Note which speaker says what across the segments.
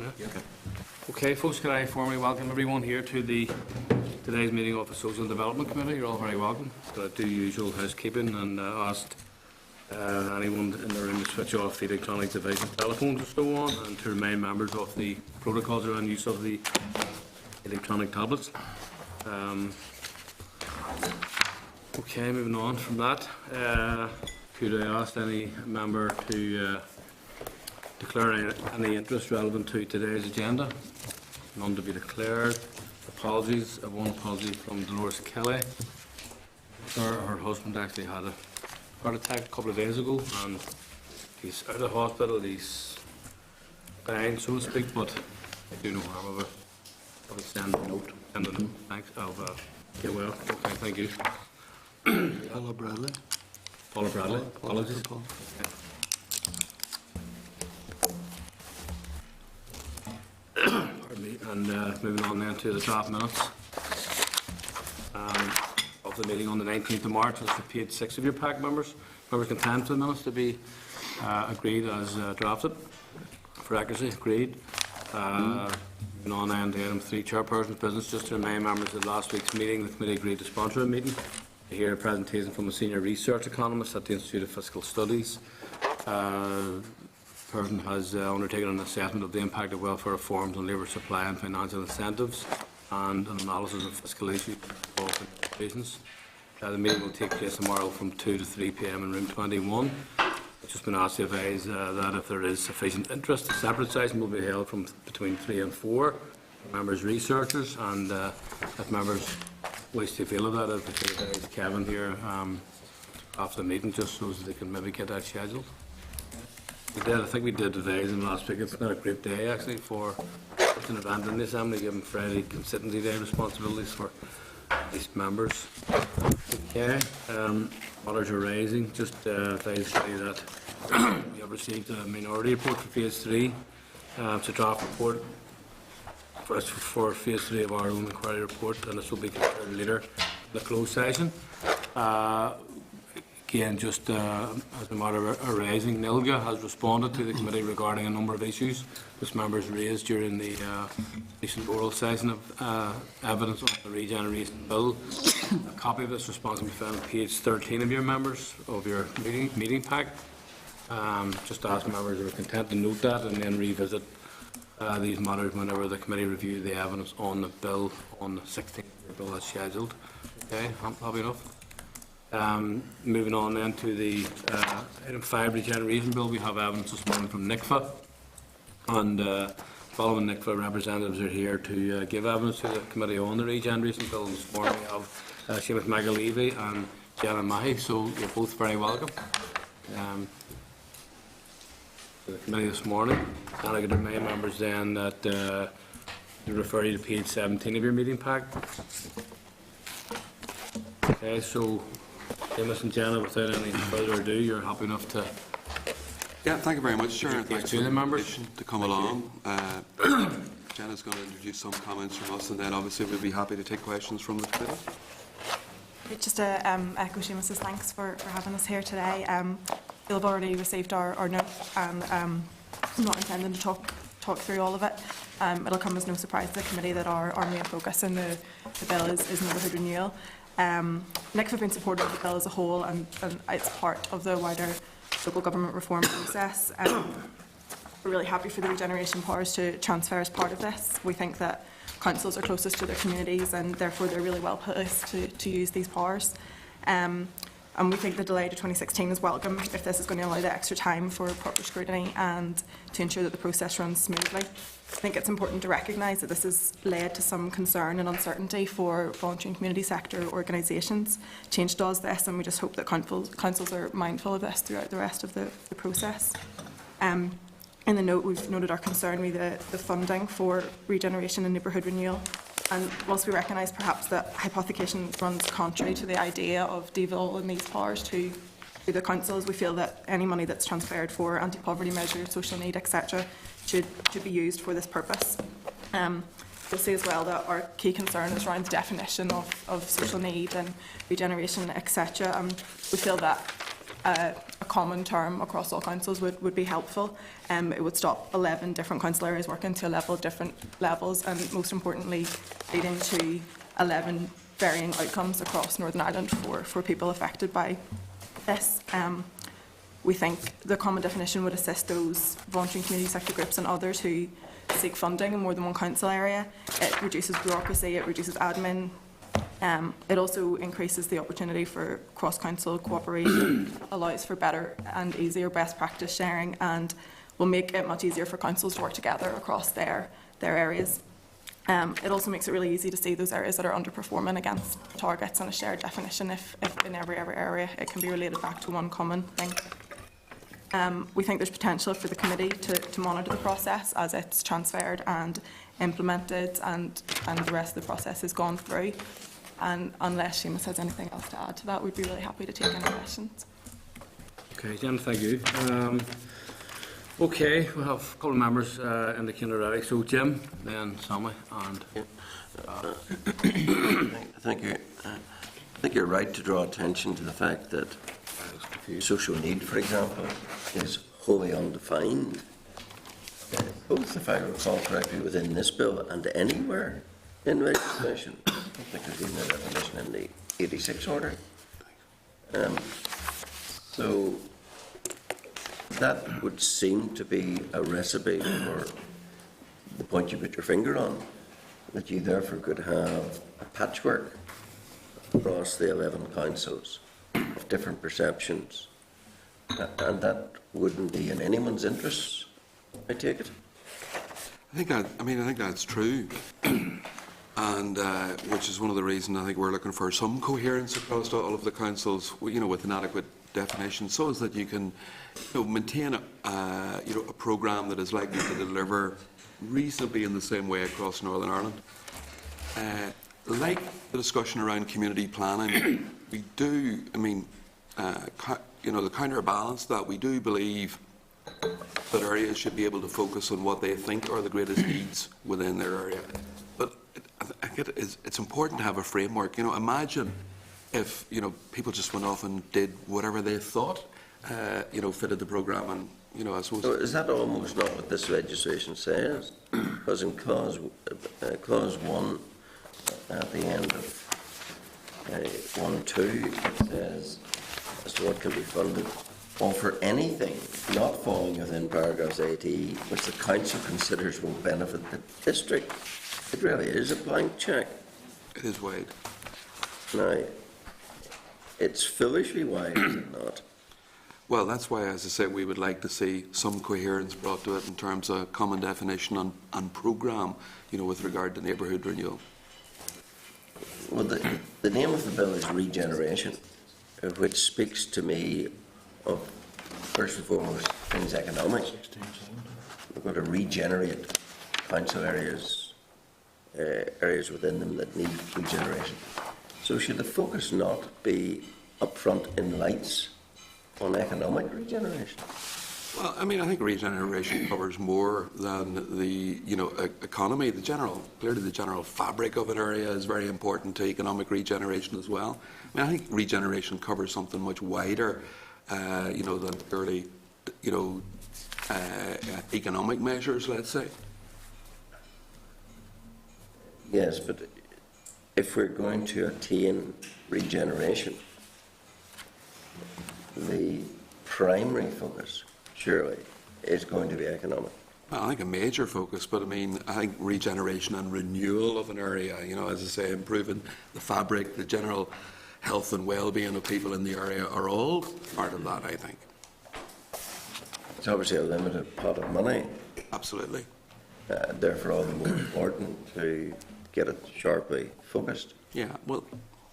Speaker 1: Yeah. Okay. Okay, folks, can I formally welcome everyone here to today's meeting of the Social Development Committee. You're all very welcome. So I do usual housekeeping and asked anyone in the room to switch off the electronic devices, telephones and so on, and to remind members of the protocols around use of the electronic tablets. Okay, moving on from that, could I ask any member to declare any interest relevant to today's agenda? None to be declared. Apologies. One apology from Dolores Kelly. Her husband actually had a heart attack a couple of days ago, and he's out of hospital. He's fine, so to speak, but I do no harm of it. I'll send a note. Thanks. Get well. Okay, thank you.
Speaker 2: Paula Bradley.
Speaker 1: Paula Bradley. Apologies.
Speaker 2: Paula.
Speaker 1: Pardon me. And moving on then to the draft minutes of the meeting on the 19th of March. That's the page 6 of your pack, members. Members content for the minutes to be agreed as drafted. For accuracy, agreed. Moving on then to item 3, chairperson's business. Just to remind members that last week's meeting, the committee agreed to sponsor a meeting to hear a presentation from a senior research economist at the Institute of Fiscal Studies. Person has undertaken an assessment of the impact of welfare reforms on labour supply and financial incentives, and an analysis of fiscal issues involved in business. The meeting will take place tomorrow from 2 to 3 p.m. in room 21. It's just been asked to advise that if there is sufficient interest, a separate session will be held from between 3 and 4 for members researchers, and if members wish to avail of that, I'll advise Kevin here after the meeting, just so that they can maybe get that scheduled. I think we did advise him last week. It's not a great day actually for such an event in the Assembly, given Friday constituency day responsibilities for these members. Okay, matters are rising. Just advise you that we have received a minority report for phase 3. It's a draft report for phase 3 of our own inquiry report, and this will be considered later in the closed session. Again, just as a matter of arising, NILGA has responded to the committee regarding a number of issues which members raised during the recent oral session of evidence on the regeneration bill. A copy of this response can be found on page 13 of your members of your meeting pack. Just to ask members who are content to note that and then revisit these matters whenever the committee review the evidence on the bill on the 16th of April as scheduled. Okay, happy enough? Moving on then to the item 5 regeneration bill, we have evidence this morning from NICFA, and following NICFA representatives are here to give evidence to the committee on the regeneration bill. This morning we have Seamus McAlevey and Jenna Mahy, so you're both very welcome to the committee this morning. And I could remind members then that we refer you to page 17 of your meeting pack. Okay, so Seamus and Jenna, without any further ado, you're happy enough to...
Speaker 2: Yeah, thank you very much, Chair.
Speaker 1: Thanks to the members
Speaker 2: to come along. Jenna's going to introduce some comments from us, and then obviously we'll be happy to take questions from the committee.
Speaker 3: Just to echo Seamus's thanks for having us here today. You'll have already received our note, and I'm not intending to talk through all of it. It'll come as no surprise to the committee that our main focus in the bill is neighbourhood renewal. NICFA have been supportive of the bill as a whole, and it's part of the wider local government reform process. We're really happy for the regeneration powers to transfer as part of this. We think that councils are closest to their communities, and therefore they're really well placed to use these powers. And we think the delay to 2016 is welcome if this is going to allow the extra time for proper scrutiny and to ensure that the process runs smoothly. I think it's important to recognise that this has led to some concern and uncertainty for voluntary and community sector organisations. Change does this, and we just hope that councils are mindful of this throughout the rest of the process. In the note, we've noted our concern with the funding for regeneration and neighbourhood renewal. And whilst we recognise perhaps that hypothecation runs contrary to the idea of devolving these powers to the councils, we feel that any money that's transferred for anti-poverty measures, social need, etc., should be used for this purpose. You'll see as well that our key concern is around the definition of social need and regeneration, etc. We feel that a common term across all councils would be helpful. It would stop 11 different council areas working to 11 different levels, and most importantly, leading to 11 varying outcomes across Northern Ireland for people affected by this. We think the common definition would assist those voluntary community sector groups and others who seek funding in more than one council area. It reduces bureaucracy, it reduces admin. It also increases the opportunity for cross-council cooperation, allows for better and easier best practice sharing, and will make it much easier for councils to work together across their areas. It also makes it really easy to see those areas that are underperforming against targets and a shared definition if in every area it can be related back to one common thing. We think there's potential for the committee to monitor the process as it's transferred and implemented and the rest of the process has gone through. And unless Seamus has anything else to add to that, we'd be really happy to take any questions.
Speaker 1: Okay, Jim, thank you. Okay, we have a couple of members indicating already. So Jim, then Sammy, and
Speaker 4: Thank you. I think you're right to draw attention to the fact that social need, for example, is wholly undefined, both, if I recall correctly, within this bill and anywhere in legislation. I don't think there's even a definition in the 86 order. So that would seem to be a recipe for the point you put your finger on, that you therefore could have a patchwork across the 11 councils of different perceptions, and that wouldn't be in anyone's interests, I take it.
Speaker 2: I think that's true, and which is one of the reasons I think we're looking for some coherence across all of the councils, with an adequate definition, so as that you can, maintain a programme that is likely to deliver reasonably in the same way across Northern Ireland. Like the discussion around community planning, we do, the counterbalance that we do believe that areas should be able to focus on what they think are the greatest needs within their area. But I think it's important to have a framework. Imagine if people just went off and did whatever they thought fitted the programme, and I suppose.
Speaker 4: So is that almost not what this legislation says? Because in clause 1 at the end of 1.2, it says as to what can be funded, or for anything not falling within paragraphs 8e, which the council considers will benefit the district. It really is a blank check.
Speaker 2: It is wide.
Speaker 4: Now, it's foolishly wide, is it not?
Speaker 2: Well, that's why, as I say, we would like to see some coherence brought to it in terms of common definition and programme, with regard to neighbourhood renewal.
Speaker 4: Well, the name of the bill is regeneration, which speaks to me of, first and foremost, things economic. We're going to regenerate council areas, areas within them that need regeneration. So should the focus not be upfront in lights on economic regeneration?
Speaker 2: Well, I think regeneration covers more than the, economy. Clearly the general fabric of an area is very important to economic regeneration as well. I think regeneration covers something much wider, than purely, economic measures, let's say.
Speaker 4: Yes, but if we're going to attain regeneration, the primary focus, surely, is going to be economic.
Speaker 2: Well, I think a major focus, but I think regeneration and renewal of an area, as I say, improving the fabric, the general health and well-being of people in the area are all part of that, I think.
Speaker 4: It's obviously a limited pot of money.
Speaker 2: Absolutely.
Speaker 4: Therefore, all the more important to get it sharply focused.
Speaker 2: Yeah, well,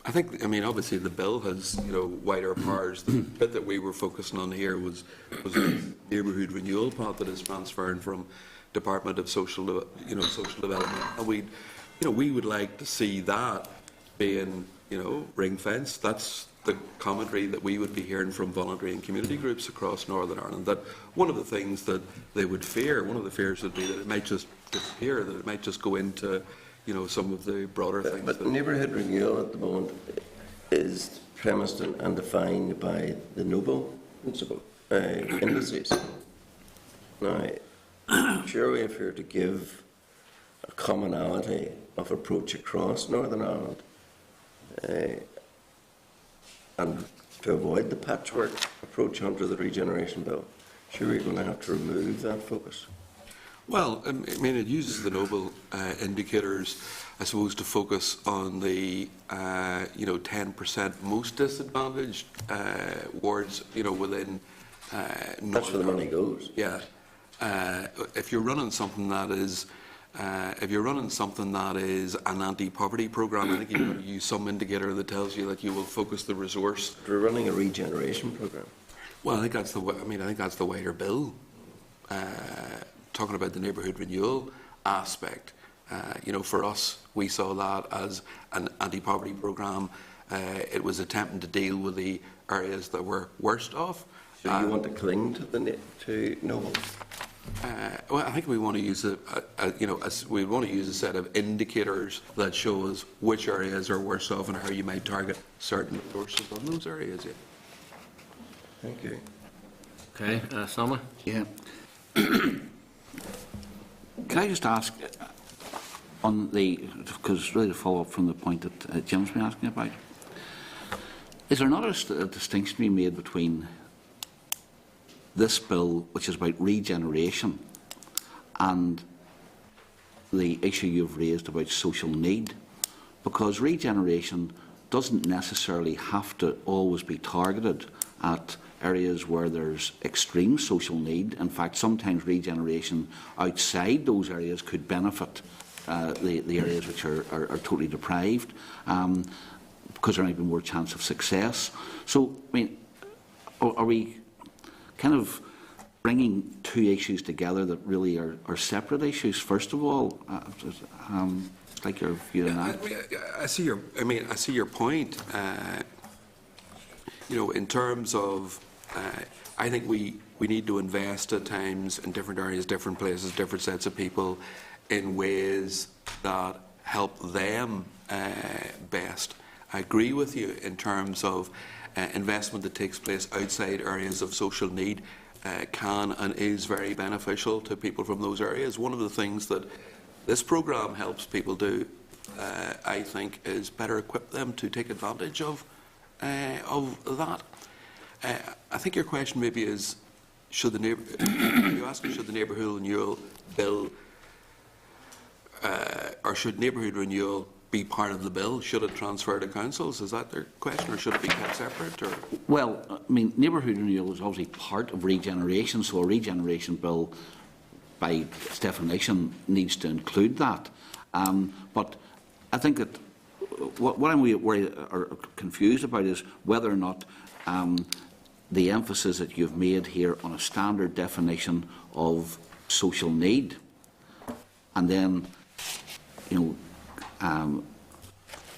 Speaker 2: I think, obviously the bill has, wider powers. The bit that we were focusing on here was the neighbourhood renewal pot that is transferring from Department of Social Development. And we would like to see that being, ring fence. That's the commentary that we would be hearing from voluntary and community groups across Northern Ireland. That one of the things that they would fear, one of the fears would be that it might just disappear, that it might just go into some of the broader things.
Speaker 4: But neighbourhood renewal at the moment is premised and defined by the Noble principle. indices. Now, surely if you're to give a commonality of approach across Northern Ireland, and to avoid the patchwork approach under the Regeneration Bill, surely you're going to have to remove that focus.
Speaker 2: Well, I mean, it uses the Noble indicators, I suppose, to focus on the 10% most disadvantaged wards, within.
Speaker 4: That's where the money goes.
Speaker 2: Yeah. If you're running something that is, an anti-poverty program, I think you've got to use some indicator that tells you that you will focus the resource.
Speaker 4: We're running a regeneration program.
Speaker 2: Well, I think that's the wider bill. Talking about the neighbourhood renewal aspect, for us, we saw that as an anti-poverty programme. It was attempting to deal with the areas that were worst off.
Speaker 4: So you want to cling to Noble?
Speaker 2: Well, I think we want to use a set of indicators that show us which areas are worse off and how you might target certain resources on those areas. Yeah.
Speaker 4: Thank you.
Speaker 1: Okay, Salma?
Speaker 5: Yeah. Can I just ask, because really to follow up from the point that Jim's been asking about, is there not a distinction to be made between this bill, which is about regeneration, and the issue you've raised about social need? Because regeneration doesn't necessarily have to always be targeted at areas where there's extreme social need. In fact, sometimes regeneration outside those areas could benefit the areas which are totally deprived, because there might be more chance of success. So, I mean, are we kind of bringing two issues together that really are separate issues? First of all, like your view on that.
Speaker 2: I see your point. In terms of, I think we need to invest at times in different areas, different places, different sets of people, in ways that help them best. I agree with you in terms of investment that takes place outside areas of social need can and is very beneficial to people from those areas. One of the things that this programme helps people do, I think, is better equip them to take advantage of that. I think your question maybe is, should the neighbourhood renewal bill, or should neighbourhood renewal be part of the bill? Should it transfer to councils? Is that their question, or should it be kept separate? Or?
Speaker 5: Well, I mean, neighbourhood renewal is obviously part of regeneration, so a regeneration bill, by its definition, needs to include that. But I think that what I'm worried or confused about is whether or not the emphasis that you've made here on a standard definition of social need, and then,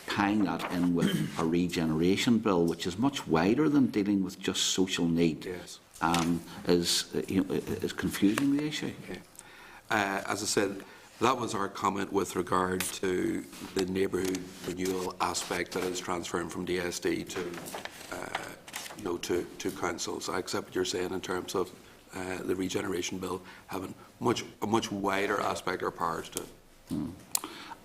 Speaker 5: tying that in with a regeneration bill, which is much wider than dealing with just social need,
Speaker 2: yes.
Speaker 5: is confusing the issue.
Speaker 2: Okay. As I said, that was our comment with regard to the neighbourhood renewal aspect that is transferring from DSD to councils. I accept what you're saying in terms of the regeneration bill having a much wider aspect or powers to it.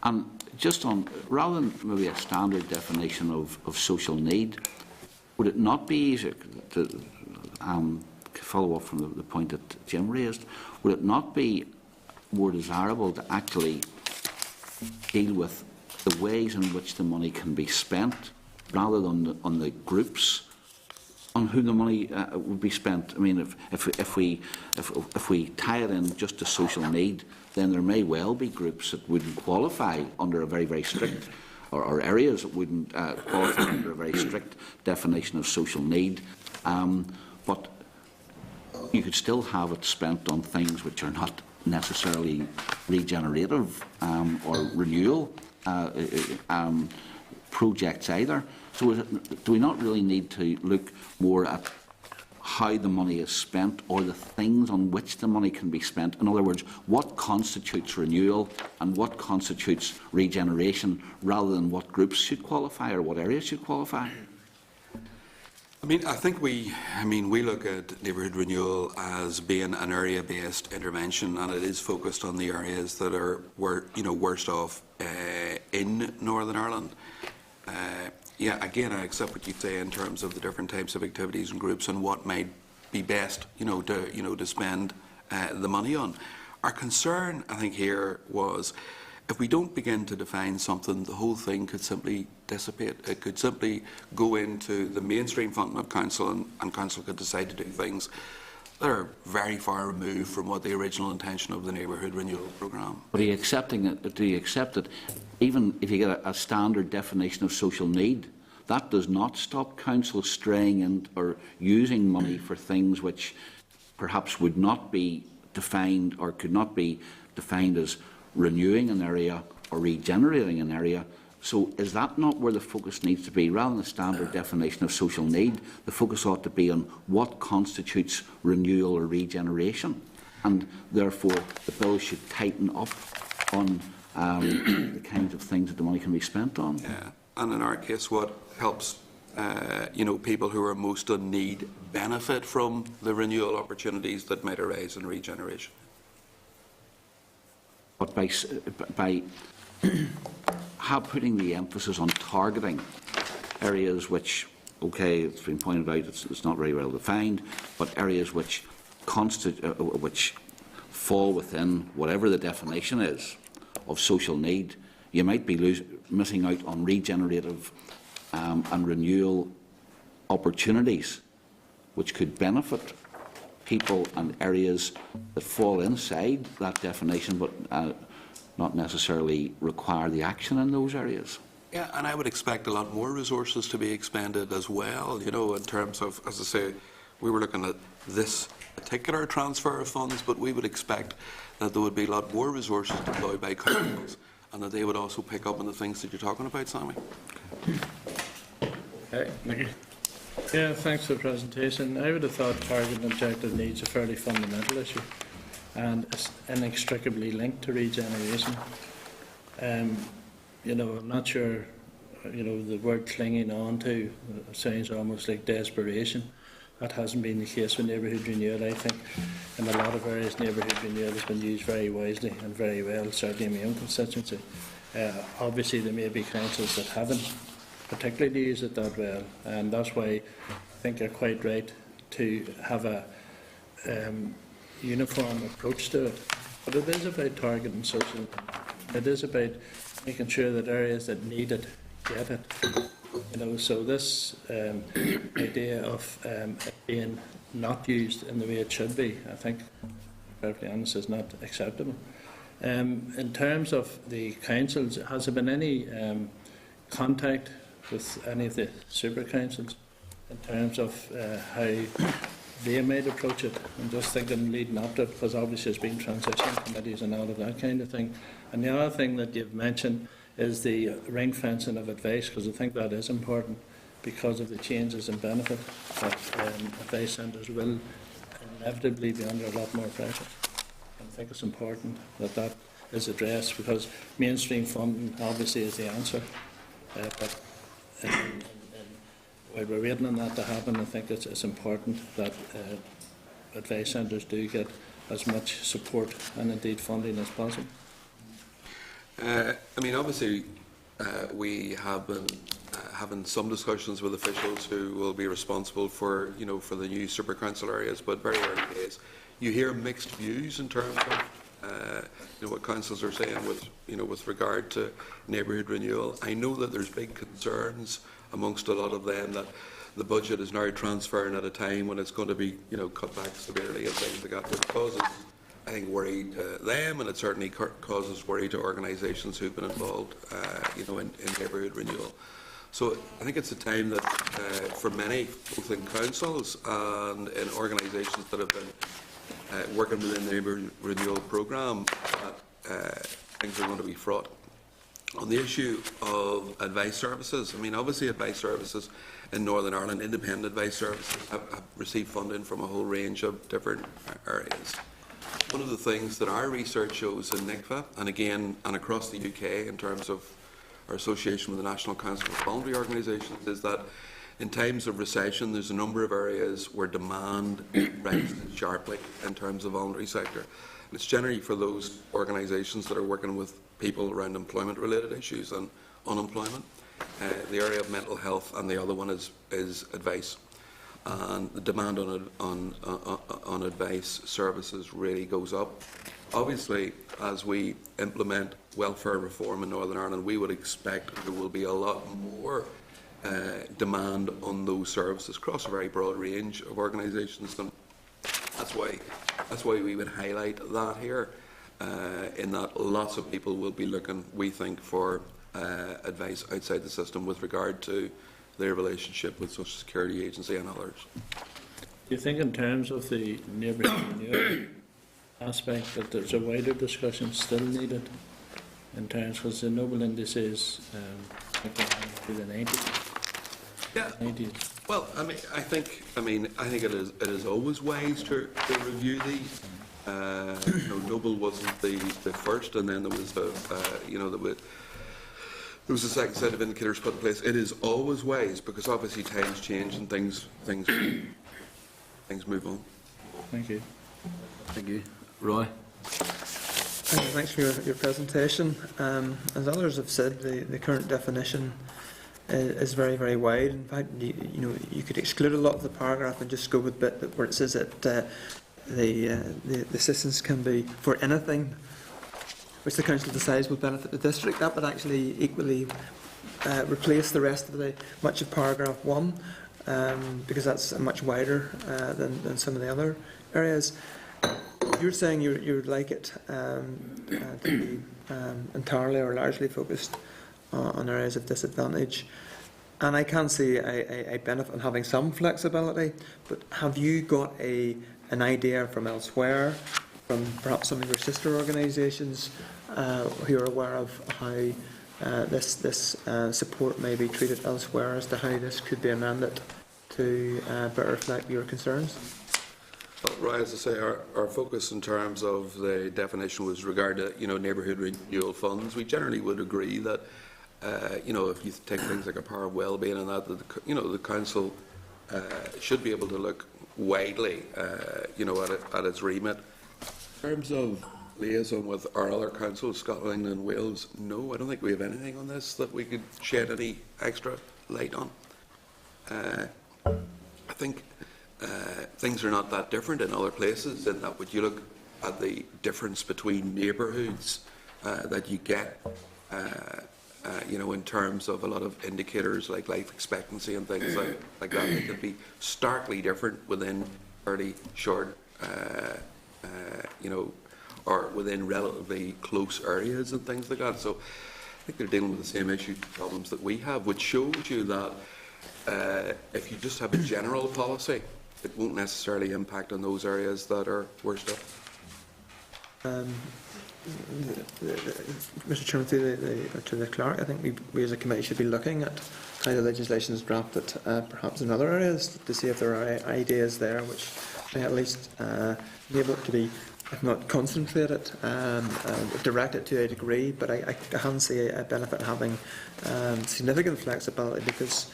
Speaker 5: And just on, rather than maybe a standard definition of social need, would it not be easier to follow up from the point that Jim raised? Would it not be more desirable to actually deal with the ways in which the money can be spent, rather than on the groups on who the money would be spent? I mean, if we tie it in just to social need, then there may well be groups that wouldn't qualify under a very, very strict, or areas that wouldn't qualify under a very strict definition of social need. But you could still have it spent on things which are not necessarily regenerative or renewal projects either. So do we not really need to look more at how the money is spent, or the things on which the money can be spent? In other words, what constitutes renewal and what constitutes regeneration, rather than what groups should qualify or what areas should qualify?
Speaker 2: I think we look at neighbourhood renewal as being an area-based intervention, and it is focused on the areas that are worst off in Northern Ireland. Again, I accept what you say in terms of the different types of activities and groups and what might be best, to spend the money on. Our concern, I think, here was if we don't begin to define something, the whole thing could simply dissipate. It could simply go into the mainstream funding of council, and council could decide to do things that are very far removed from what the original intention of the neighbourhood renewal programme.
Speaker 5: But are you accepting it? Do you accept that even if you get a standard definition of social need, that does not stop council straying in or using money for things which perhaps would not be defined or could not be defined as renewing an area or regenerating an area? So is that not where the focus needs to be? Rather than a standard definition of social need, the focus ought to be on what constitutes renewal or regeneration, and therefore the bill should tighten up on the kinds of things that the money can be spent on.
Speaker 2: Yeah, and in our case, what helps people who are most in need benefit from the renewal opportunities that might arise in regeneration.
Speaker 5: But by putting the emphasis on targeting areas which, okay, it's been pointed out, it's not very well defined, but areas which which fall within whatever the definition is of social need, you might be missing out on regenerative and renewal opportunities which could benefit people and areas that fall inside that definition, but not necessarily require the action in those areas.
Speaker 2: Yeah, and I would expect a lot more resources to be expended as well, in terms of, as I say, we were looking at this particular transfer of funds, but we would expect that there would be a lot more resources deployed by councils and that they would also pick up on the things that you're talking about, Sammy.
Speaker 6: Okay. Yeah, thanks for the presentation. I would have thought target and objective needs a fairly fundamental issue and it's inextricably linked to regeneration. I'm not sure, the word clinging on to sounds almost like desperation. That hasn't been the case with neighbourhood renewal. I think in a lot of areas neighbourhood renewal has been used very wisely and very well, certainly in my own constituency. Obviously there may be councils that haven't particularly used it that well, and that's why I think you're quite right to have a uniform approach to it. But it is about targeting social. It is about making sure that areas that need it get it. So this idea of it being not used in the way it should be, I think, perfectly honest, is not acceptable. In terms of the councils, has there been any contact with any of the super councils in terms of how they might approach it? I'm just thinking leading up to it, because obviously there's been transition committees and all of that kind of thing. And the other thing that you've mentioned is the ring fencing of advice, because I think that is important because of the changes in benefit that advice centres will inevitably be under a lot more pressure. And I think it's important that that is addressed, because mainstream funding obviously is the answer. But while we're waiting on that to happen, I think it's important that advice centres do get as much support and indeed funding as possible.
Speaker 2: Obviously, we have been having some discussions with officials who will be responsible for, for the new super council areas, but very early days. You hear mixed views in terms of, what councils are saying with regard to neighbourhood renewal. I know that there's big concerns amongst a lot of them that the budget is now transferring at a time when it's going to be, cut back severely and things like that, which causes, I think, worry to them, and it certainly causes worry to organisations who've been involved, in neighbourhood renewal. So I think it's a time that, for many, both in councils and in organisations that have been working within the neighbourhood renewal programme, that things are going to be fraught. On the issue of advice services, obviously advice services in Northern Ireland, independent advice services, have received funding from a whole range of different areas. One of the things that our research shows in NICFA, and across the UK in terms of our association with the National Council of Voluntary Organisations, is that in times of recession, there's a number of areas where demand rises sharply in terms of voluntary sector. And it's generally for those organisations that are working with people around employment-related issues and unemployment. The area of mental health, and the other one is advice. And the demand on advice services really goes up. Obviously, as we implement welfare reform in Northern Ireland, we would expect there will be a lot more demand on those services across a very broad range of organisations. And that's why we would highlight that here, in that lots of people will be looking, we think, for advice outside the system with regard to their relationship with Social Security Agency and others.
Speaker 6: Do you think in terms of the neighbourhood renewal aspect that there's a wider discussion still needed in terms, because the Noble indices to the 90s?
Speaker 2: Yeah.
Speaker 6: 90s.
Speaker 2: Well, I think it is always wise to review these. Noble wasn't the first, and then there was there was a second set of indicators put in place. It is always wise because obviously times change and things move on.
Speaker 6: Thank you.
Speaker 1: Thank you. Roy?
Speaker 7: Thanks for your presentation. As others have said, the current definition is very, very wide. In fact, you could exclude a lot of the paragraph and just go with the bit where it says that the assistance can be for anything which the council decides will benefit the district. That would actually equally replace the rest of much of paragraph 1, because that's much wider than some of the other areas. You're saying you'd like it to be entirely or largely focused on areas of disadvantage, and I can see a benefit in having some flexibility. But have you got an idea from elsewhere, from perhaps some of your sister organisations who are aware of how this support may be treated elsewhere, as to how this could be amended to better reflect your concerns?
Speaker 2: Well, Roy, as I say, our focus in terms of the definition was regard to neighbourhood renewal funds. We generally would agree that if you take things like a power of wellbeing and that the council should be able to look widely at its remit. In terms of liaison with our other councils, Scotland and Wales, no, I don't think we have anything on this that we could shed any extra light on. I think things are not that different in other places, in that when you look at the difference between neighbourhoods that you get, in terms of a lot of indicators like life expectancy and things like that, they can be starkly different within fairly short, or within relatively close areas and things like that. So I think they're dealing with the same issue problems that we have, which shows you that if you just have a general policy, it won't necessarily impact on those areas that are worst off.
Speaker 7: Mr. Chairman, to the clerk, I think we as a committee should be looking at how the legislation is drafted, perhaps in other areas, to see if there are ideas there which may at least be able to be, if not concentrated, directed to a degree. But I can see a benefit in having significant flexibility, because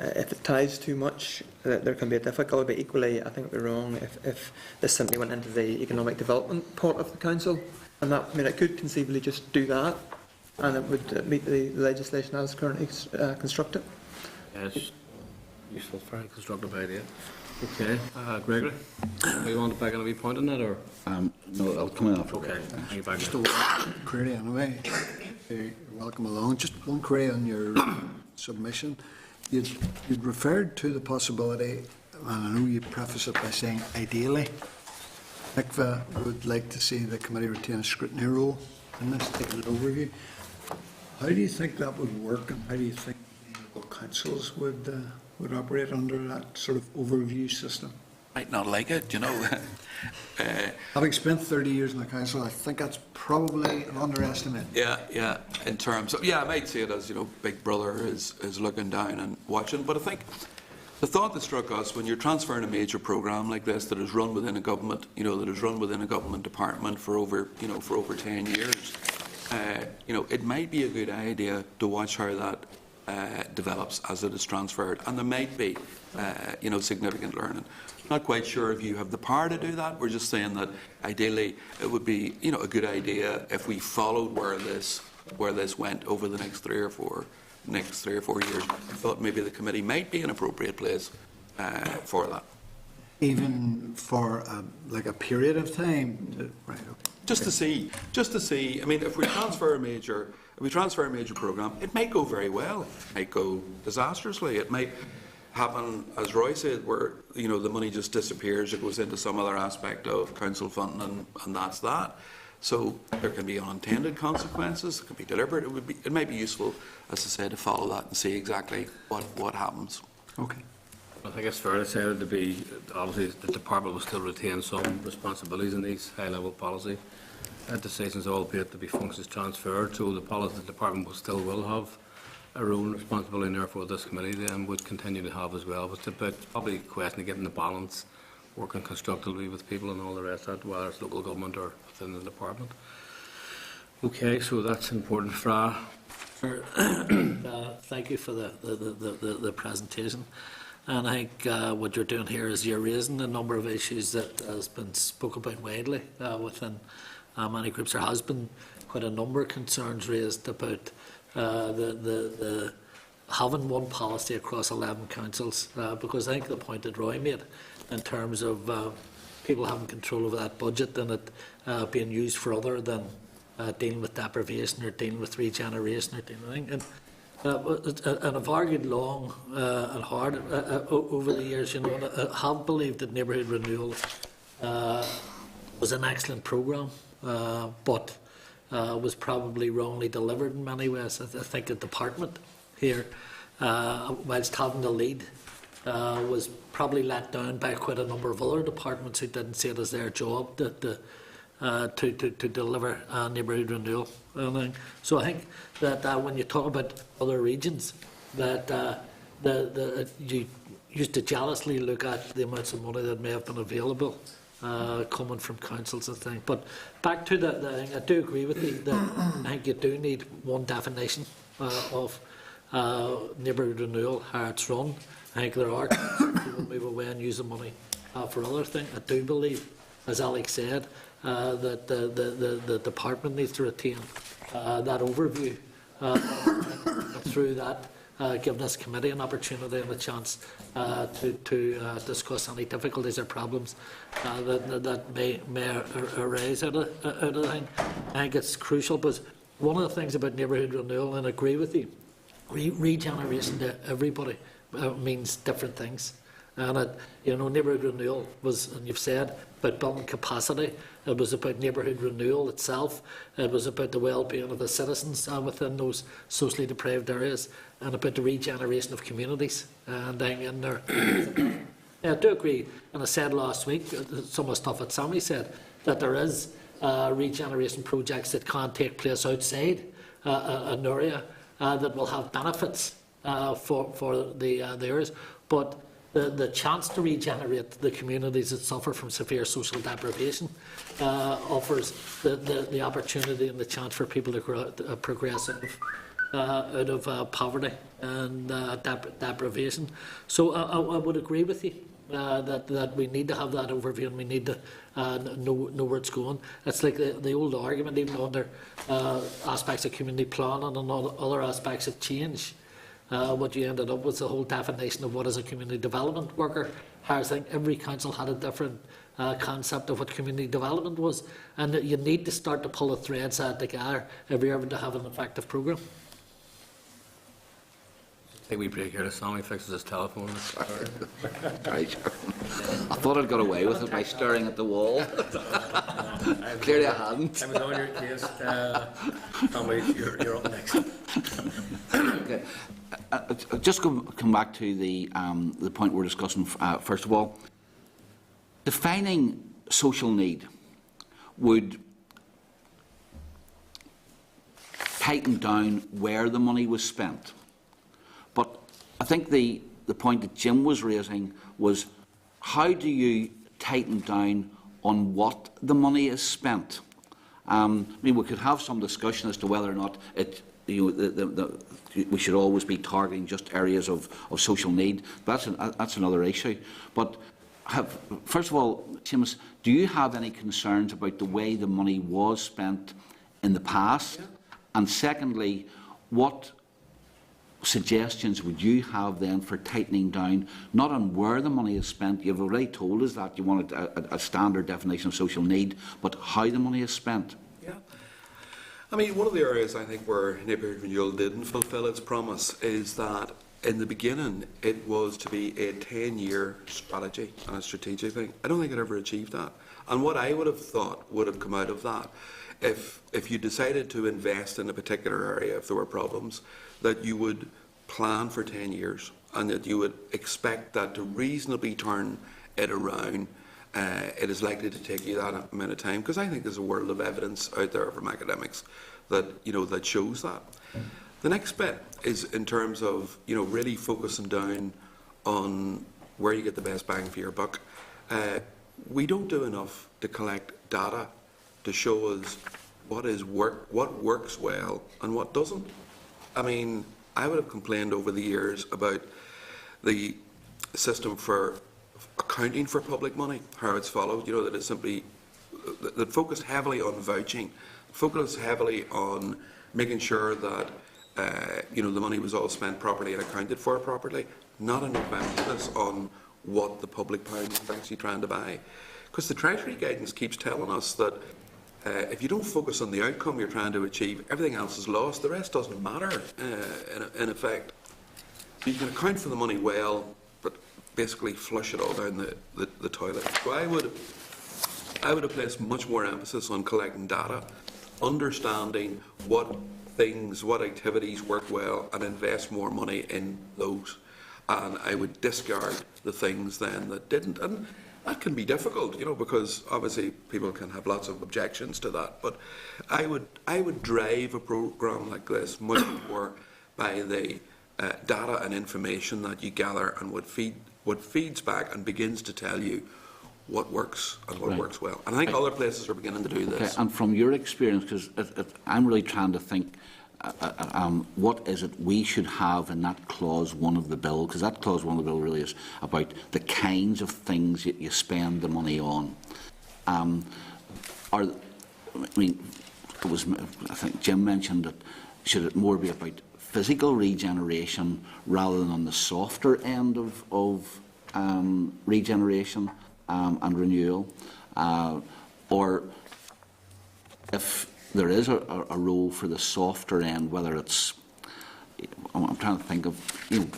Speaker 7: if it ties too much, there can be a difficulty. But equally, I think it would be wrong if this simply went into the economic development part of the council, and that, it could conceivably just do that, and it would meet the legislation as currently constructed.
Speaker 1: Yes. Useful, very constructive idea. Okay, Gregory, do you want to back in a wee point on that, or?
Speaker 5: No, I'll come in after.
Speaker 1: Okay, you back
Speaker 8: Just
Speaker 1: in.
Speaker 8: a query anyway. Welcome along. Just one query on your submission. You'd referred to the possibility, and I know you preface it by saying ideally, NICVA would like to see the committee retain a scrutiny role in this, take an overview. How do you think that would work, and how do you think local councils would operate under that sort of overview system?
Speaker 2: Might not like it,
Speaker 8: Having spent 30 years in the council, I think that's probably an underestimate.
Speaker 2: Yeah. In terms of, I might see it as, Big Brother is looking down and watching. But I think the thought that struck us when you're transferring a major programme like this that is run within a government, that is run within a government department for over 10 years, it might be a good idea to watch how that develops as it is transferred, and there might be, significant learning. Not quite sure if you have the power to do that. We're just saying that ideally it would be, a good idea if we followed where this went over the next 3 or 4 years. I thought maybe the committee might be an appropriate place for that.
Speaker 8: Even for like a period of time? Right, okay.
Speaker 2: Just to see. I mean, if we transfer a major programme, it might go very well. It might go disastrously. It might happen, as Roy said, where the money just disappears. It goes into some other aspect of council funding, and that's that. So there can be unintended consequences. It can be deliberate. It might be useful, as I said, to follow that and see exactly what happens.
Speaker 8: Okay.
Speaker 1: I think it's fair to say that obviously the department will still retain some responsibilities in these high-level policy decisions, albeit to be functions transferred. So the department will have a role and responsibility, and therefore this committee then would continue to have as well. But it's about probably a question of getting the balance, working constructively with people and all the rest of that, whether it's local government or within the department. Okay, so that's important. Fra.
Speaker 9: Thank you for the presentation. And I think what you're doing here is you're raising a number of issues that has been spoken about widely within many groups. There has been quite a number of concerns raised about the having one policy across 11 councils, because I think the point that Roy made in terms of people having control over that budget and it being used for other than dealing with deprivation or dealing with regeneration or dealing with and I've argued long and hard over the years, and I have believed that neighbourhood renewal was an excellent programme, but was probably wrongly delivered in many ways. I think the department here, whilst having the lead, was probably let down by quite a number of other departments who didn't see it as their job to deliver neighbourhood renewal. So I think that when you talk about other regions, that you used to jealously look at the amounts of money that may have been available coming from councils and things. But back to the thing, I do agree with you that I think you do need one definition of neighbourhood renewal, how it's run. I think there are times people move away and use the money for other things. I do believe, as Alex said, that the department needs to retain that overview through that, giving this committee an opportunity and a chance to discuss any difficulties or problems that may arise out of the thing. I think it's crucial, but one of the things about neighbourhood renewal, and I agree with you, regeneration to everybody means different things. And neighbourhood renewal was, and you've said, about building capacity. It was about neighbourhood renewal itself. It was about the well-being of the citizens within those socially deprived areas, and about the regeneration of communities. And in there, I do agree. And I said last week, some of the stuff that Sammy said, that there is regeneration projects that can take place outside an area that will have benefits for the areas, but the chance to regenerate the communities that suffer from severe social deprivation offers the opportunity and the chance for people to progress out of poverty and deprivation. So I would agree with you that we need to have that overview, and we need to know where it's going. It's like the old argument, even under aspects of community planning and other aspects of change. What you ended up with the whole definition of what is a community development worker. I think every council had a different concept of what community development was, and you need to start to pull the threads out together if you're ever to have an effective programme.
Speaker 1: I think we break here. Sammy fixes his telephone.
Speaker 5: Right. I thought I'd got away with it by staring at the wall. Clearly I hadn't.
Speaker 1: I was on your case. Sammy, you're up next.
Speaker 5: Okay. Just come back to the point we're discussing. First of all, defining social need would tighten down where the money was spent. But I think the point that Jim was raising was, how do you tighten down on what the money is spent? I mean, we could have some discussion as to whether or not it we should always be targeting just areas of social need. That's another issue. But first of all, Seamus, do you have any concerns about the way the money was spent in the past? Yeah. And secondly, what suggestions would you have then for tightening down, not on where the money is spent? You've already told us that you wanted a standard definition of social need, but how the money is spent.
Speaker 2: Yeah. I mean, one of the areas I think where Neighbourhood Renewal didn't fulfil its promise is that in the beginning it was to be a 10-year strategy and a strategic thing. I don't think it ever achieved that. And what I would have thought would have come out of that, if you decided to invest in a particular area, if there were problems, that you would plan for 10 years and that you would expect that to reasonably turn it around. It is likely to take you that amount of time, because I think there's a world of evidence out there from academics that that shows that. The next bit is in terms of really focusing down on where you get the best bang for your buck. We don't do enough to collect data to show us what works well and what doesn't. I mean, I would have complained over the years about the system for accounting for public money, how it's followed, that it's simply, that focused heavily on vouching, focused heavily on making sure that, the money was all spent properly and accounted for properly, not enough emphasis on what the public pound is actually trying to buy. Because the Treasury guidance keeps telling us that if you don't focus on the outcome you're trying to achieve, everything else is lost. The rest doesn't matter, in effect. You can account for the money well, but basically flush it all down the toilet. So I would have placed much more emphasis on collecting data, understanding what activities work well, and invest more money in those. And I would discard the things then that didn't. And that can be difficult, because obviously people can have lots of objections to that. But I would drive a programme like this much more by the data and information that you gather and what feeds back and begins to tell you what works and what works well. And I think other places are beginning to do this.
Speaker 5: Okay. And from your experience, because I'm really trying to think, what is it we should have in that clause 1 of the bill? Because that clause 1 of the bill really is about the kinds of things that you spend the money on. I think Jim mentioned that should it more be about physical regeneration rather than on the softer end of regeneration and renewal, or if there is a role for the softer end, whether it's, I'm trying to think of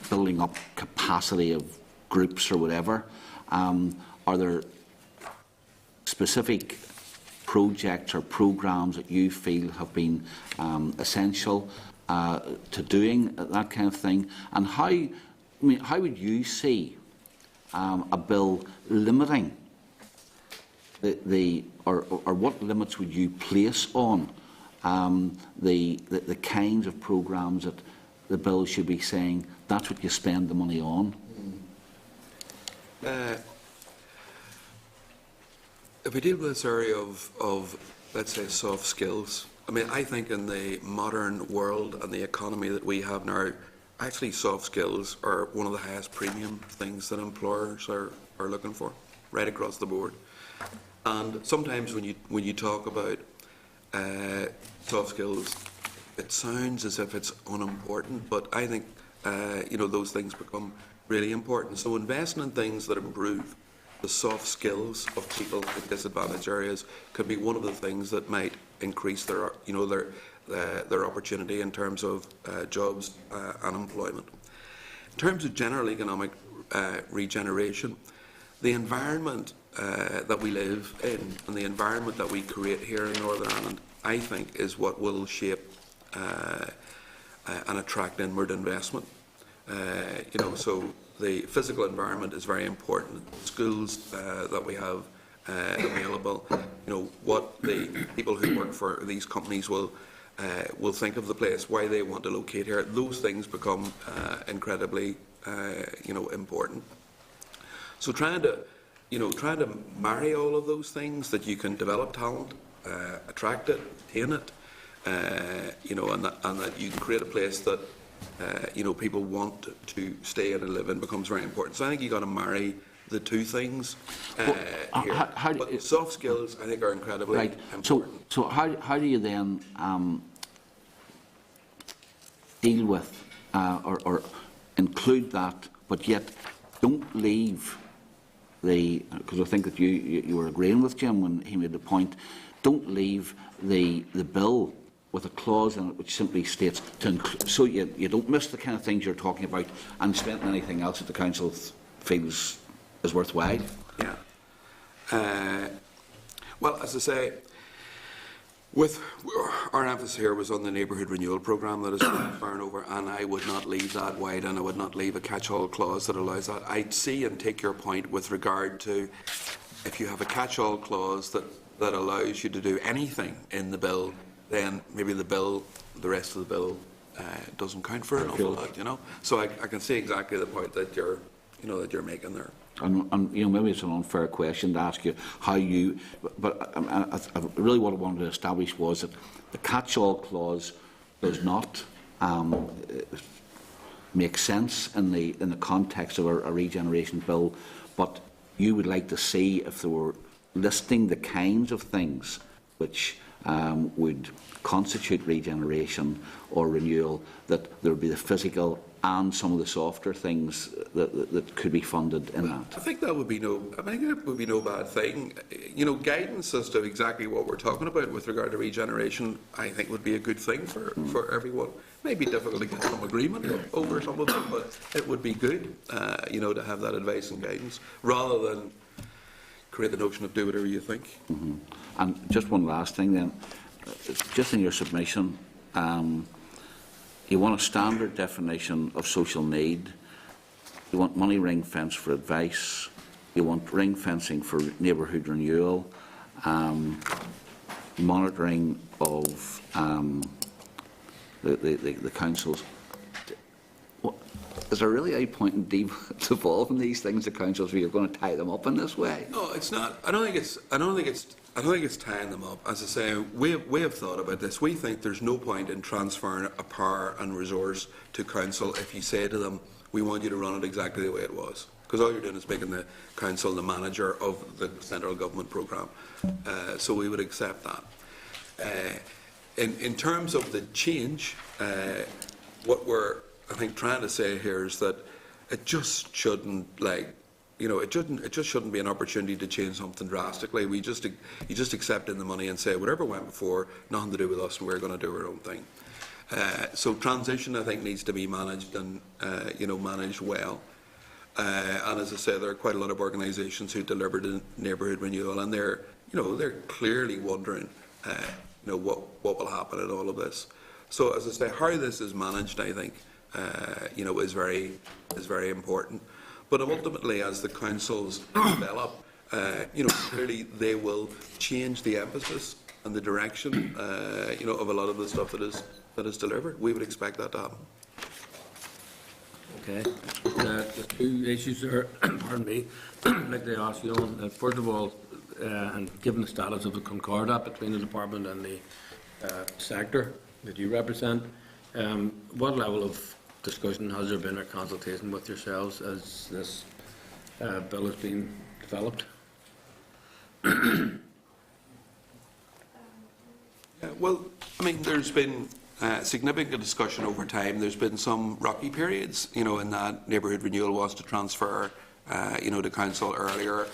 Speaker 5: building up capacity of groups or whatever. Are there specific projects or programmes that you feel have been essential to doing that kind of thing? And how would you see a bill limiting or what limits would you place on the kinds of programmes that the bill should be saying that's what you spend the money on?
Speaker 2: If we deal with this area of let's say soft skills, I mean, I think in the modern world and the economy that we have now, actually soft skills are one of the highest premium things that employers are looking for, right across the board. And sometimes when you talk about soft skills, it sounds as if it's unimportant, but I think those things become really important. So investing in things that improve the soft skills of people in disadvantaged areas could be one of the things that might increase their opportunity in terms of jobs and employment. In terms of general economic regeneration, the environment that we live in and the environment that we create here in Northern Ireland, I think, is what will shape and attract inward investment. So the physical environment is very important. Schools that we have available, what the people who work for these companies will think of the place, why they want to locate here. Those things become incredibly, important. So trying to marry all of those things, that you can develop talent, attract it, retain it, you know, and that you can create a place that, you know, people want to stay in and live in becomes very important. So I think you've got to marry the two things here. But the soft skills, I think, are incredibly important.
Speaker 5: So how do you then deal with or include that, but yet don't leave because I think that you were agreeing with Jim when he made the point, don't leave the bill with a clause in it which simply states so you don't miss the kind of things you're talking about and spend anything else that the council feels is worthwhile.
Speaker 2: Yeah. Well, as I say, with our emphasis here was on the neighbourhood renewal programme that is transferring over, and I would not leave that wide, and I would not leave a catch-all clause that allows that. I'd see and take your point with regard to if you have a catch-all clause that allows you to do anything in the bill, then maybe the rest of the bill doesn't count for an awful lot, you know. So I can see exactly the point that you're making there.
Speaker 5: And you know, maybe it's an unfair question to ask you how you, but really what I wanted to establish was that the catch-all clause does not make sense in the context of a regeneration bill, but you would like to see if they were listing the kinds of things which would constitute regeneration or renewal, that there would be the physical and some of the softer things that could be funded in that.
Speaker 2: I think that would be no bad thing. You know, guidance as to exactly what we're talking about with regard to regeneration, I think would be a good thing for everyone. It may be difficult to get some agreement over some of it, but it would be good, you know, to have that advice and guidance rather than create the notion of do whatever you think.
Speaker 5: Mm-hmm. And just one last thing then, just in your submission, you want a standard definition of social need. You want money ring fence for advice. You want ring fencing for neighbourhood renewal. Monitoring of the councils. Is there really a point in devolving these things to councils where you're going to tie them up in this way?
Speaker 2: No, it's not. I don't think it's tying them up. As I say, we have thought about this. We think there's no point in transferring a power and resource to council if you say to them, we want you to run it exactly the way it was. Because all you're doing is making the council the manager of the central government programme. So we would accept that. In terms of the change, what we're, I think, trying to say here is that it just shouldn't, it just shouldn't be an opportunity to change something drastically. You just accept in the money and say whatever went before, nothing to do with us, and we're going to do our own thing. So transition, I think, needs to be managed and managed well. And as I say, there are quite a lot of organisations who delivered in neighbourhood renewal, and they're clearly wondering, what will happen in all of this. So as I say, how this is managed, I think, is very important. But ultimately, as the councils develop, clearly they will change the emphasis and the direction, of a lot of the stuff that is delivered. We would expect that to happen.
Speaker 1: Okay. The two issues there, pardon me, I'd like to ask you on. First of all, and given the status of the concordat between the department and the sector that you represent, what level of discussion has there been or consultation with yourselves as this bill has been developed?
Speaker 2: Well, I mean, there's been significant discussion over time. There's been some rocky periods, in that neighbourhood renewal was to transfer, to council earlier.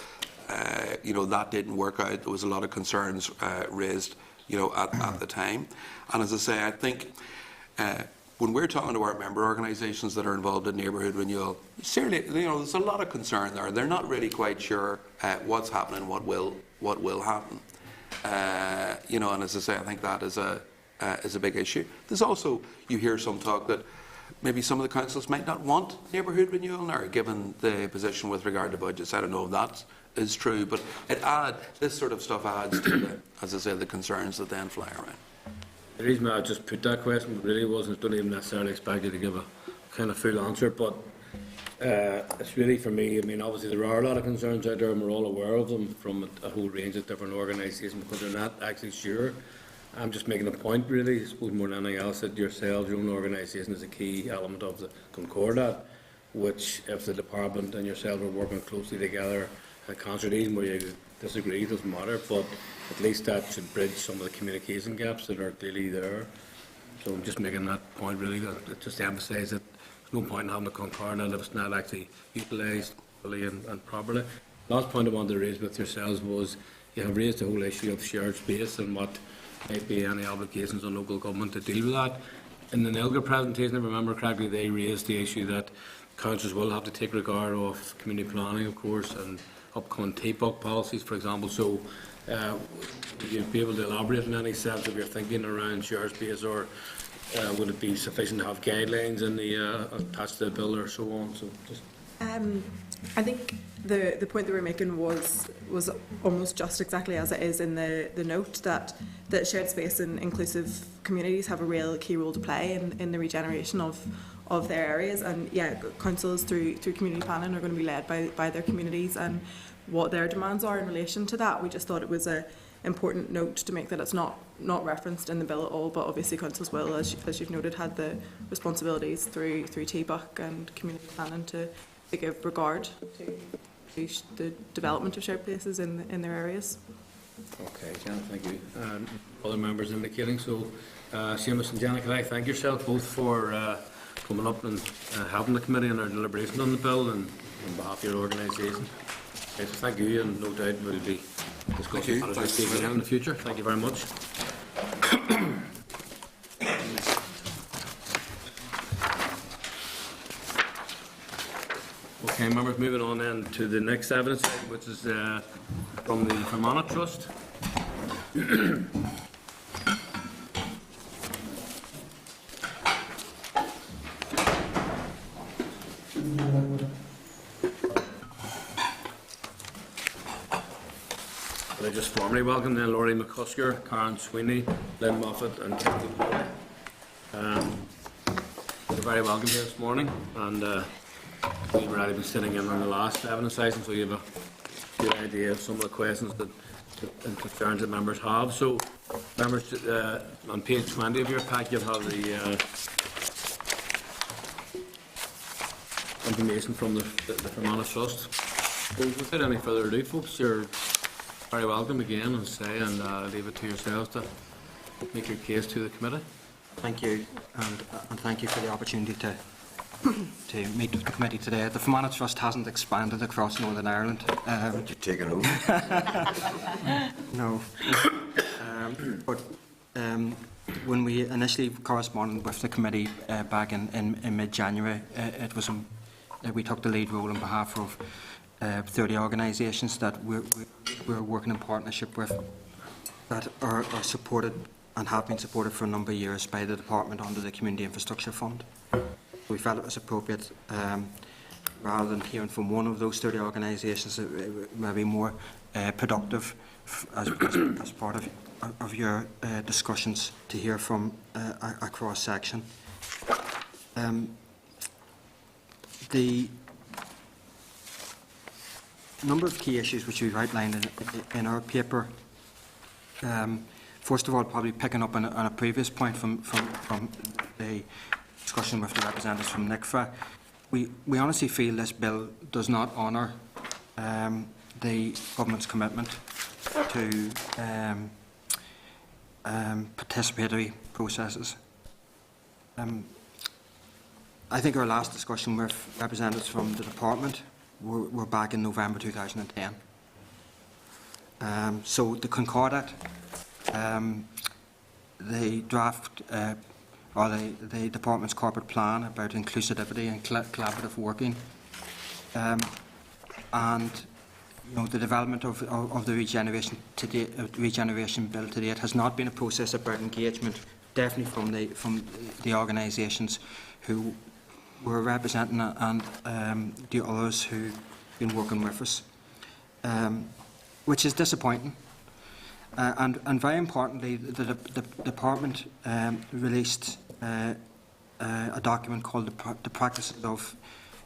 Speaker 2: That didn't work out. There was a lot of concerns raised, at the time. And as I say, I think when we're talking to our member organisations that are involved in neighbourhood renewal, certainly, there's a lot of concern there. They're not really quite sure what's happening, what will happen. And as I say, I think that is a big issue. There's also, you hear some talk that maybe some of the councils might not want neighbourhood renewal now, given the position with regard to budgets. I don't know if that is true, but this sort of stuff adds to the concerns that then fly around.
Speaker 1: The reason I just put that question really wasn't, don't even necessarily expect you to give a kind of full answer, but it's really for me, I mean, obviously there are a lot of concerns out there and we're all aware of them from a whole range of different organisations because they're not actually sure. I'm just making a point, really, I suppose more than anything else, that yourselves, your own organisation, is a key element of the Concordat, which, if the department and yourselves are working closely together, a concert, even where you disagree, doesn't matter, but at least that should bridge some of the communication gaps that are clearly there. So I'm just making that point, really, just to emphasise that there's no point in having a Concordat if it's not actually utilised fully and properly. Last point I wanted to raise with yourselves was you have raised the whole issue of shared space and what might be any obligations on local government to deal with that. In the NILGA presentation, if I remember correctly, they raised the issue that councils will have to take regard of community planning, of course, and upcoming TPOC policies, for example. So would you be able to elaborate in any sense of your thinking around shared space, or would it be sufficient to have guidelines in the attached to the bill or so on? So just
Speaker 3: I think the point that we're making was almost just exactly as it is in the note, that shared space and inclusive communities have a real key role to play in the regeneration of their areas. And yeah, councils through community planning are going to be led by their communities and what their demands are in relation to that. We just thought it was a important note to make, that it's not referenced in the bill at all, but obviously councils will, as you've noted, had the responsibilities through TBUC and community planning to give regard to the development of shared places in their areas.
Speaker 1: okay, Jan, thank you. Other members indicating. So, Seamus and Janet, can I thank yourself both for coming up and helping the committee in our deliberation on the bill, and on behalf of your organisation. Okay, so thank you, and no doubt we'll be discussing matters again in the future. Thank you very much. Okay, members, moving on then to the next evidence, which is from the Fermanagh Trust. I just formally welcome then Laurie McCusker, Karen Sweeney, Lynn Moffat and Kathy Paul. You're very welcome here this morning, and we've already been sitting in on the last evidence session, so you have a good idea of some of the questions and concerns that members have. So, members, on page 20 of your pack, you'll have the information from the Fermanagh Trust. So, without any further ado, folks, you're very welcome again, and leave it to yourselves to make your case to the committee.
Speaker 10: Thank you, and thank you for the opportunity to meet with the committee today. The Fermanagh Trust hasn't expanded across Northern Ireland.
Speaker 4: You're taking over.
Speaker 10: No. But when we initially corresponded with the committee back in mid-January, it was we took the lead role on behalf of 30 organisations that we're working in partnership with, that are supported and have been supported for a number of years by the department under the Community Infrastructure Fund. We felt it was appropriate, rather than hearing from one of those 30 organisations, it may be more productive as part of your discussions to hear from a cross-section. The number of key issues which we've outlined in our paper, first of all, probably picking up on a previous point from the discussion with the representatives from NICFA, we honestly feel this bill does not honour the government's commitment to participatory processes. I think our last discussion with representatives from the department were back in November 2010. So the Concordat, the draft or the department's corporate plan about inclusivity and collaborative working, and the development of the regeneration bill to date has not been a process about engagement, definitely from the organisations who were representing and the others who've been working with us, which is disappointing. And very importantly, the department released a document called the Practices of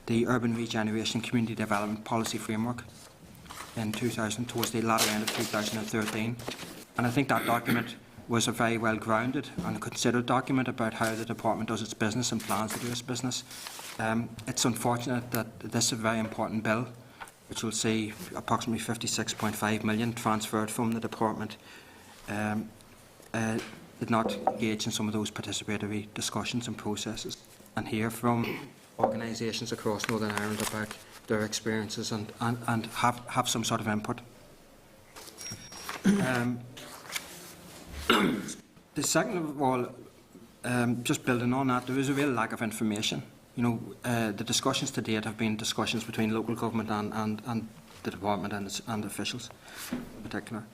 Speaker 10: the Urban Regeneration Community Development Policy Framework in towards the latter end of 2013. And I think that document was a very well grounded and considered document about how the department does its business and plans to do its business. It's unfortunate that this is a very important bill, which will see approximately 56.5 million transferred from the department, did not engage in some of those participatory discussions and processes and hear from organisations across Northern Ireland about their experiences and have some sort of input. The second of all, just building on that, there is a real lack of information. You know, the discussions to date have been discussions between local government and the department and officials in particular.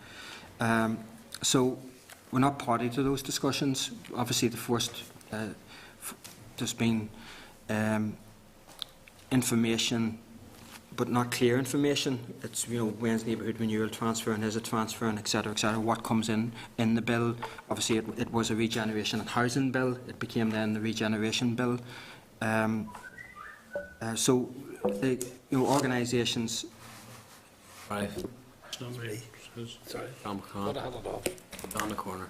Speaker 10: So we're not party to those discussions. Obviously, the first, there's been information, but not clear information. It's, you know, when's neighbourhood renewal transferring, is it transferring, etc., etc. What comes in the bill? Obviously, it was a regeneration and housing bill. It became then the regeneration bill. So, the, you know, organisations.
Speaker 1: Right.
Speaker 9: Sorry.
Speaker 1: Tom McCann.
Speaker 9: Got to hand it off.
Speaker 1: Down the corner.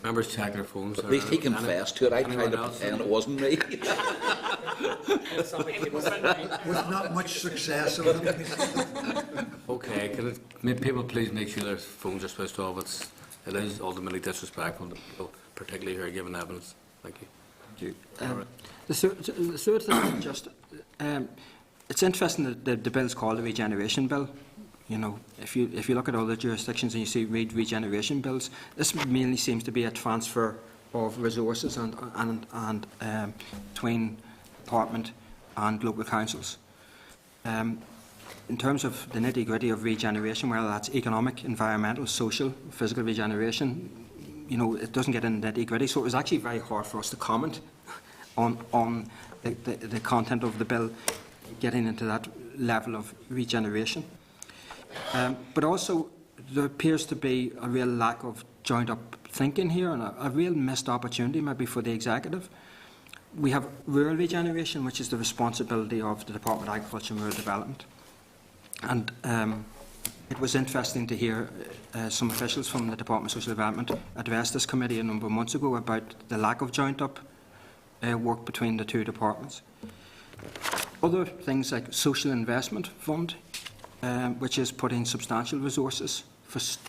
Speaker 1: Members check their phones.
Speaker 5: At least he confessed to it. I tried
Speaker 1: anyone
Speaker 5: to
Speaker 1: else?
Speaker 5: pretend it wasn't me.
Speaker 8: With not much success.
Speaker 1: Okay, may people please make sure their phones are switched off? It is ultimately disrespectful to people, particularly who are giving evidence. Thank you.
Speaker 10: The third thing is just, it's interesting that the bill's called the regeneration bill. You know, if you look at all the jurisdictions and you see regeneration bills, this mainly seems to be a transfer of resources and between department and local councils. In terms of the nitty-gritty of regeneration, whether that's economic, environmental, social, physical regeneration, you know, it doesn't get into nitty-gritty, so it was actually very hard for us to comment on the content of the bill, getting into that level of regeneration. But also, there appears to be a real lack of joined-up thinking here and a real missed opportunity maybe for the executive. We have rural regeneration, which is the responsibility of the Department of Agriculture and Rural Development. And it was interesting to hear some officials from the Department of Social Development address this committee a number of months ago about the lack of joined-up work between the two departments. Other things like Social Investment Fund, which is putting substantial resources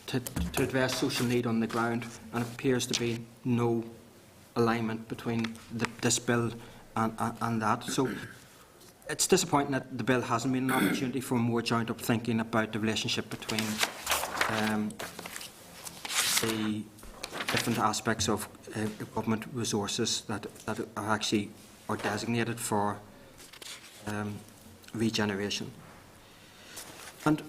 Speaker 10: to address social need on the ground, and it appears to be no alignment between this bill and that. So it's disappointing that the bill hasn't been an opportunity for more joined-up thinking about the relationship between the different aspects of government resources that are designated for regeneration. And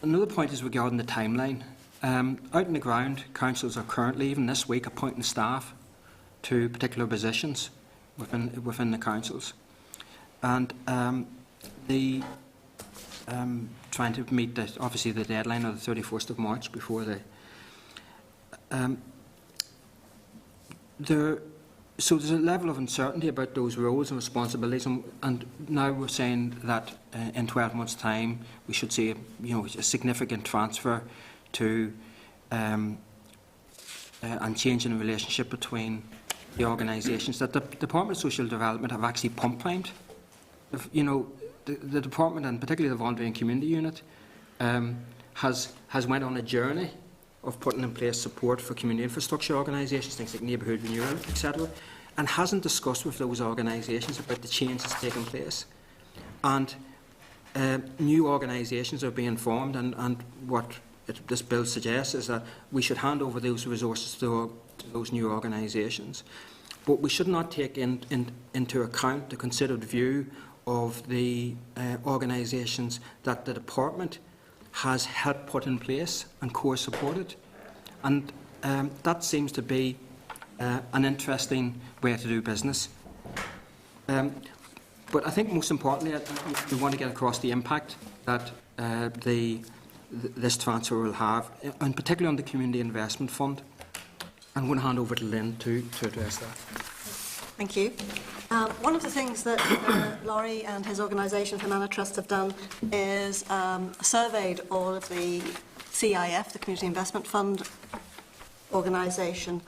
Speaker 10: another point is regarding the timeline. Out on the ground, councils are currently, even this week, appointing staff to particular positions within the councils. And trying to meet, obviously, the deadline of the 31st of March before so there's a level of uncertainty about those roles and responsibilities, and now we're saying that in 12 months' time we should see a significant transfer to and change in the relationship between the organisations. That the Department of Social Development have actually pump-primed. You know, the department, and particularly the Voluntary and Community Unit, has went on a journey of putting in place support for community infrastructure organisations, things like neighbourhood renewal, etc., and hasn't discussed with those organisations about the change that's taken place. And new organisations are being formed, and what this bill suggests is that we should hand over those resources to those new organisations. But we should not take into account the considered view of the organisations that the department has helped put in place and core supported. And that seems to be an interesting way to do business. But I think most importantly, we want to get across the impact that this transfer will have, and particularly on the Community Investment Fund. I'm going to hand over to Lynn to address that.
Speaker 11: Thank you. One of the things that Laurie and his organisation, Humana Trust, have done is surveyed all of the CIF, the Community Investment Fund organisation,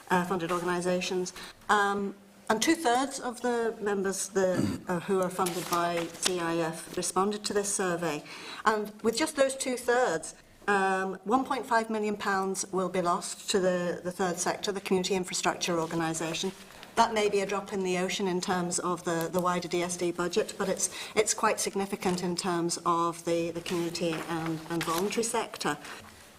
Speaker 11: funded organisations. And 2/3 of the members who are funded by CIF responded to this survey. And with just those 2/3, £1.5 million will be lost to the third sector, the community infrastructure organisation. That may be a drop in the ocean in terms of the wider DSD budget, but it's quite significant in terms of the community and voluntary sector.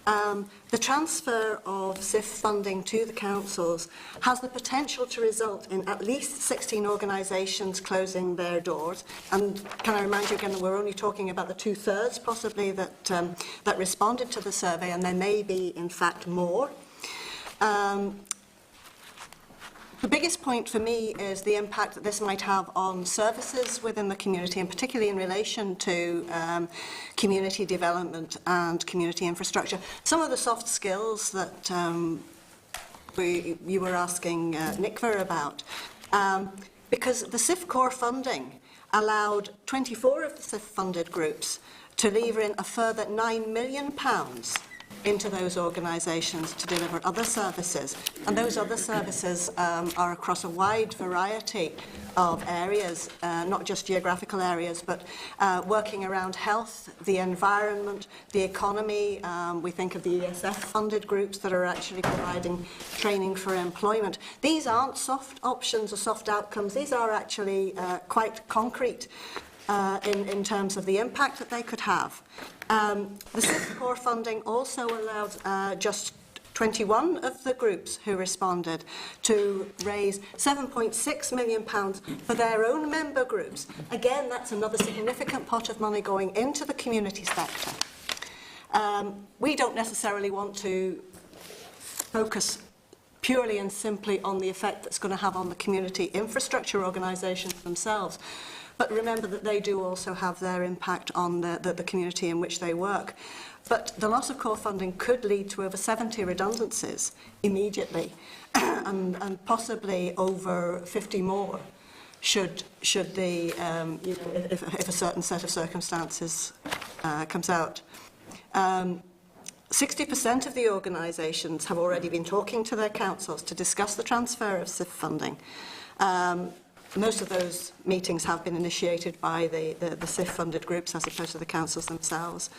Speaker 11: The transfer of CIF funding to the councils has the potential to result in at least 16 organisations closing their doors. And can I remind you again that we're only talking about the 2/3 possibly that responded to the survey, and there may be, in fact, more. The biggest point for me is the impact that this might have on services within the community, and particularly in relation to community development and community infrastructure. Some of the soft skills that you were asking Nickver about, because the CIF core funding allowed 24 of the CIF funded groups to lever in a further £9 million into those organisations to deliver other services. And those other services are across a wide variety of areas, not just geographical areas, but working around health, the environment, the economy. We think of the ESF-funded groups that are actually providing training for employment. These aren't soft options or soft outcomes. These are actually quite concrete in terms of the impact that they could have. The CIF core funding also allowed just 21 of the groups who responded to raise £7.6 million for their own member groups. Again, that's another significant pot of money going into the community sector. We don't necessarily want to focus purely and simply on the effect that's going to have on the community infrastructure organisations themselves. But remember that they do also have their impact on the community in which they work. But the loss of core funding could lead to over 70 redundancies immediately, and possibly over 50 more should the if a certain set of circumstances comes out. 60% of the organisations have already been talking to their councils to discuss the transfer of CIF funding. Most of those meetings have been initiated by the CIF-funded groups as opposed to the councils themselves.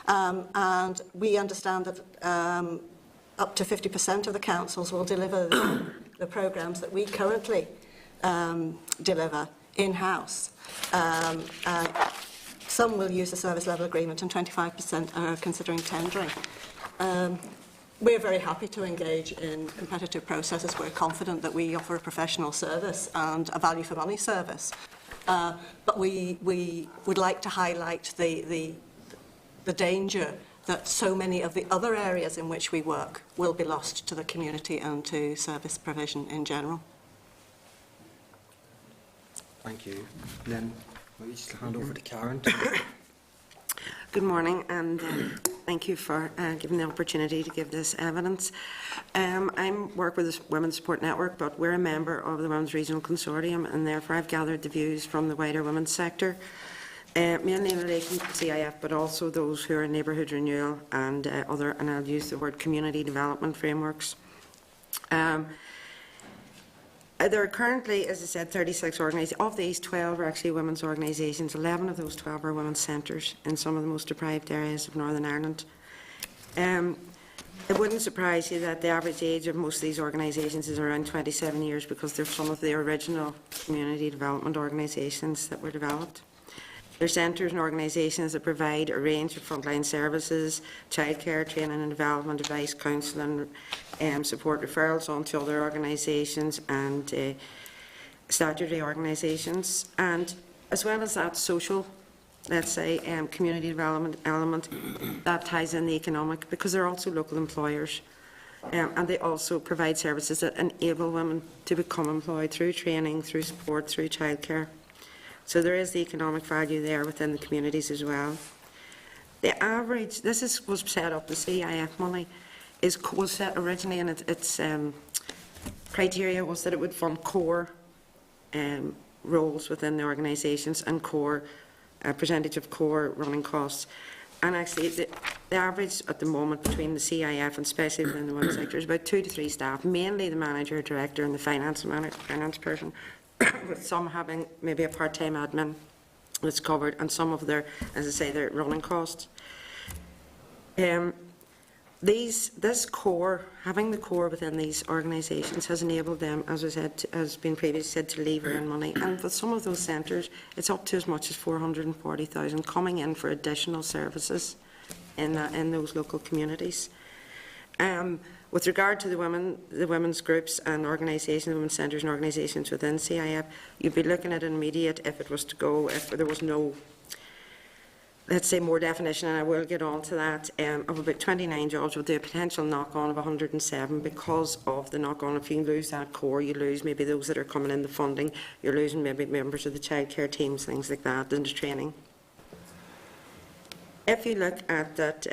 Speaker 11: And we understand that up to 50% of the councils will deliver the programmes that we currently deliver in-house. Some will use the service level agreement and 25% are considering tendering. We're very happy to engage in competitive processes. We're confident that we offer a professional service and a value for money service. But we would like to highlight the danger that so many of the other areas in which we work will be lost to the community and to service provision in general.
Speaker 10: Thank you. Then we'll just hand over to Karen.
Speaker 12: Good morning, and thank you for giving the opportunity to give this evidence. I work with the Women's Support Network, but we're a member of the Women's Regional Consortium, and therefore I've gathered the views from the wider women's sector, mainly in relation to CIF, but also those who are in neighbourhood renewal and other, and I'll use the word community development frameworks. There are currently, as I said, 36 organisations. Of these, 12 are actually women's organisations. 11 of those 12 are women's centres in some of the most deprived areas of Northern Ireland. It wouldn't surprise you that the average age of most of these organisations is around 27 years, because they're some of the original community development organisations that were developed. They're centres and organisations that provide a range of frontline services, childcare, training and development, advice, counselling, support referrals on to other organisations and statutory organisations. And as well as that social, let's say, community development element, that ties in the economic, because they're also local employers. And they also provide services that enable women to become employed through training, through support, through childcare. So there is the economic value there within the communities as well. The average, was set up, the CIF money was set originally, and its criteria was that it would fund core roles within the organisations and core percentage of core running costs. And actually, the average at the moment between the CIF and especially within the women's sector is about 2 to 3 staff, mainly the manager, director and the finance person, with some having maybe a part-time admin that's covered and some of their, as I say, their running costs. This core, having the core within these organisations has enabled them, as I said, as been previously said, to lever in money. And with some of those centres, it's up to as much as 440,000 coming in for additional services in those local communities. With regard to the women's groups and organisations, the women's centres and organisations within CIF, you'd be looking at an immediate, if it was to go, if there was no, let's say, more definition, and I will get on to that, of about 29 jobs with the potential knock-on of 107 because of the knock-on. If you lose that core, you lose maybe those that are coming in the funding, you're losing maybe members of the childcare teams, things like that, and the training. If you look at that,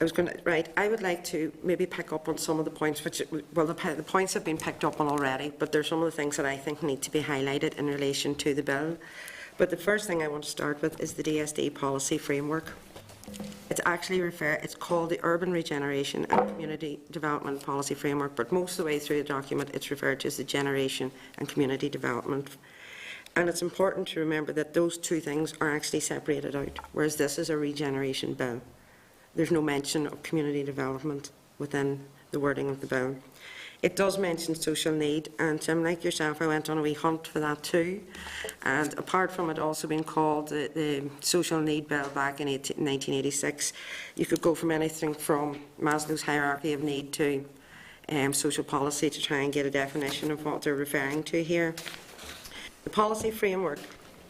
Speaker 12: I would like to maybe pick up on some of the points, which, well, the points have been picked up on already, but there's some of the things that I think need to be highlighted in relation to the bill. But the first thing I want to start with is the DSD policy framework. It's actually it's called the Urban Regeneration and Community Development Policy Framework, but most of the way through the document it's referred to as the Generation and Community Development. And it's important to remember that those two things are actually separated out, whereas this is a regeneration bill. There's no mention of community development within the wording of the bill. It does mention social need, and like yourself, I went on a wee hunt for that too. And apart from it also being called the social need bill back in 1986, you could go from anything from Maslow's hierarchy of need to social policy to try and get a definition of what they're referring to here. The policy framework,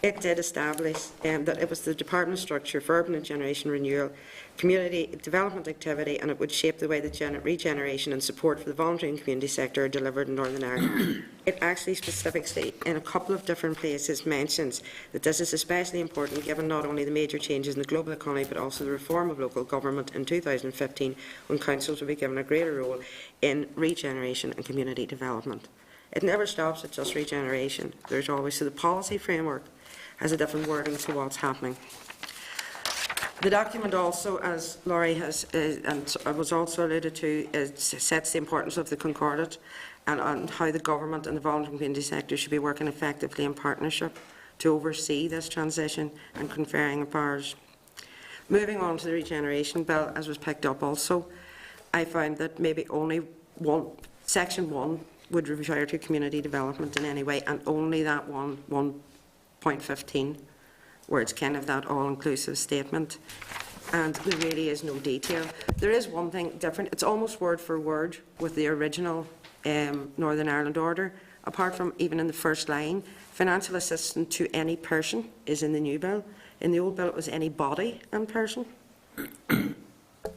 Speaker 12: it did establish that it was the Department Structure for Urban Regeneration Renewal, community development activity, and it would shape the way that regeneration and support for the voluntary and community sector are delivered in Northern Ireland. It actually specifically, in a couple of different places, mentions that this is especially important given not only the major changes in the global economy but also the reform of local government in 2015, when councils will be given a greater role in regeneration and community development. It never stops at just regeneration. There's always, so the policy framework has a different wording to what's happening. The document also, as Laurie has and was also alluded to, sets the importance of the Concordat and how the government and the voluntary community sector should be working effectively in partnership to oversee this transition and conferring of powers. Moving on to the regeneration bill, as was picked up also, I found that maybe only section 1 would refer to community development in any way, and only that 1.15, where it's kind of that all-inclusive statement, and there really is no detail. There is one thing different. It's almost word for word with the original Northern Ireland order, apart from even in the first line, financial assistance to any person is in the new bill. In the old bill, it was any body and person.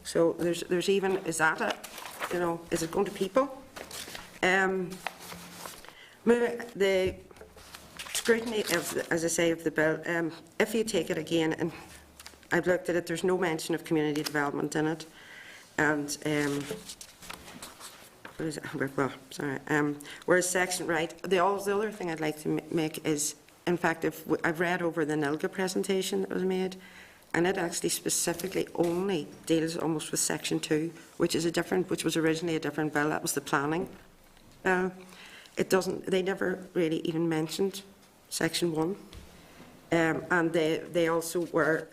Speaker 12: So there's even, is that it? You know, is it going to people? The scrutiny of, as I say, of the bill, if you take it again, and I've looked at it, there's no mention of community development in it, and what is it? Well, sorry. Whereas section, right, the other thing I'd like to make is, in fact, I've read over the NILGA presentation that was made, and it actually specifically only deals almost with section 2, which is which was originally a different bill. That was the planning. They never really even mentioned section 1, and they also were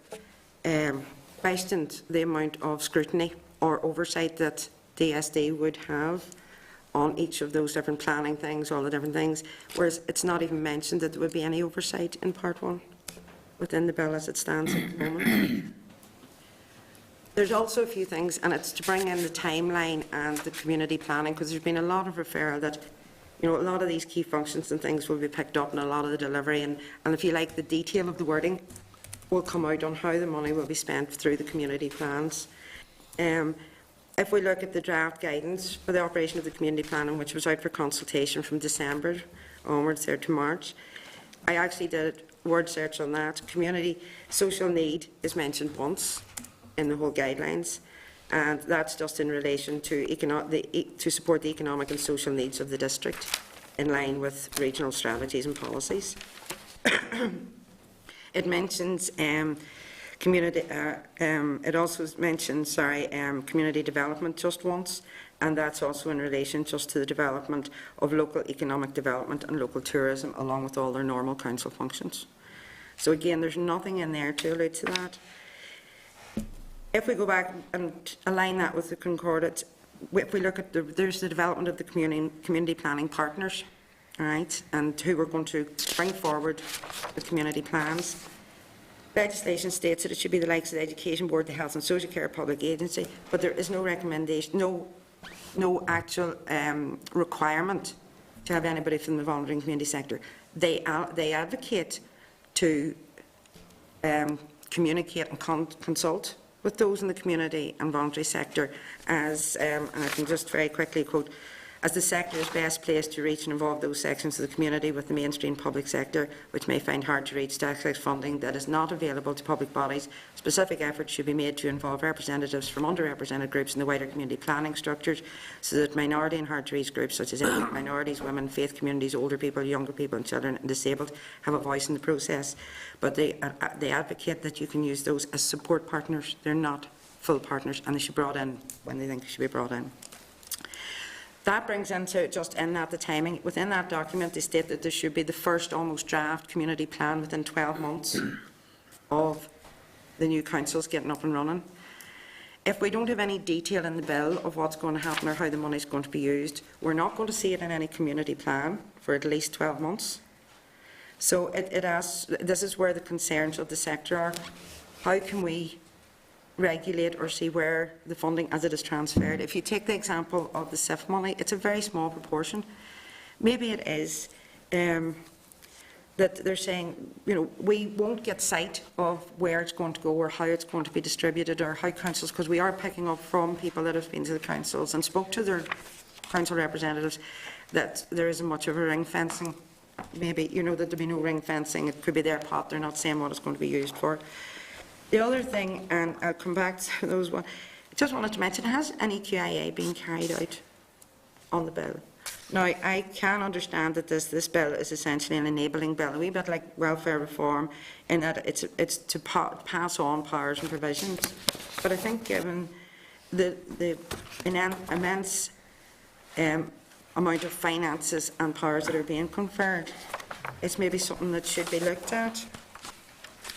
Speaker 12: questioned the amount of scrutiny or oversight that DSD would have on each of those different planning things, all the different things, whereas it's not even mentioned that there would be any oversight in part 1 within the bill as it stands at the moment. There's also a few things, and it's to bring in the timeline and the community planning, because there's been a lot of referral that, you know, a lot of these key functions and things will be picked up in a lot of the delivery, and if you like, the detail of the wording will come out on how the money will be spent through the community plans. If we look at the draft guidance for the operation of the community planning, which was out for consultation from December onwards there to March, I actually did a word search on that. Community social need is mentioned once in the whole guidelines, and that's just in relation to to support the economic and social needs of the district in line with regional strategies and policies. It mentions Community, it also mentions, community development just once, and that's also in relation just to the development of local economic development and local tourism, along with all their normal council functions. So again, there's nothing in there to allude to that. If we go back and align that with the Concordate, if we look at there's the development of the community planning partners, all right, and who we're going to bring forward the community plans. Legislation states that it should be the likes of the Education Board, the Health and Social Care Public Agency, but there is no recommendation, no actual requirement to have anybody from the voluntary community sector. They advocate to communicate and consult with those in the community and voluntary sector as, and I can just very quickly quote, as the sector is best placed to reach and involve those sections of the community with the mainstream public sector, which may find hard to reach to access funding that is not available to public bodies. Specific efforts should be made to involve representatives from underrepresented groups in the wider community planning structures, so that minority and hard to reach groups such as ethnic minorities, women, faith communities, older people, younger people and children and disabled have a voice in the process. But they advocate that you can use those as support partners. They're not full partners, and they should be brought in when they think they should be brought in. That brings into, just in that, the timing. Within that document, they state that there should be the first almost draft community plan within 12 months of the new councils getting up and running. If we don't have any detail in the bill of what's going to happen or how the money is going to be used, we're not going to see it in any community plan for at least 12 months. So it asks, this is where the concerns of the sector are. How can we regulate or see where the funding as it is transferred? If you take the example of the SIF money, it's a very small proportion. Maybe it is that they're saying, you know, we won't get sight of where it's going to go or how it's going to be distributed or how councils, because we are picking up from people that have been to the councils and spoke to their council representatives that there isn't much of a ring fencing. Maybe, you know, that there'll be no ring fencing. It could be their pot. They're not saying what it's going to be used for. The other thing, and I'll come back to those one, I just wanted to mention, has an EQIA been carried out on the bill? Now, I can understand that this bill is essentially an enabling bill, a wee bit like welfare reform, in that it's to pass on powers and provisions. But I think given the immense amount of finances and powers that are being conferred, it's maybe something that should be looked at.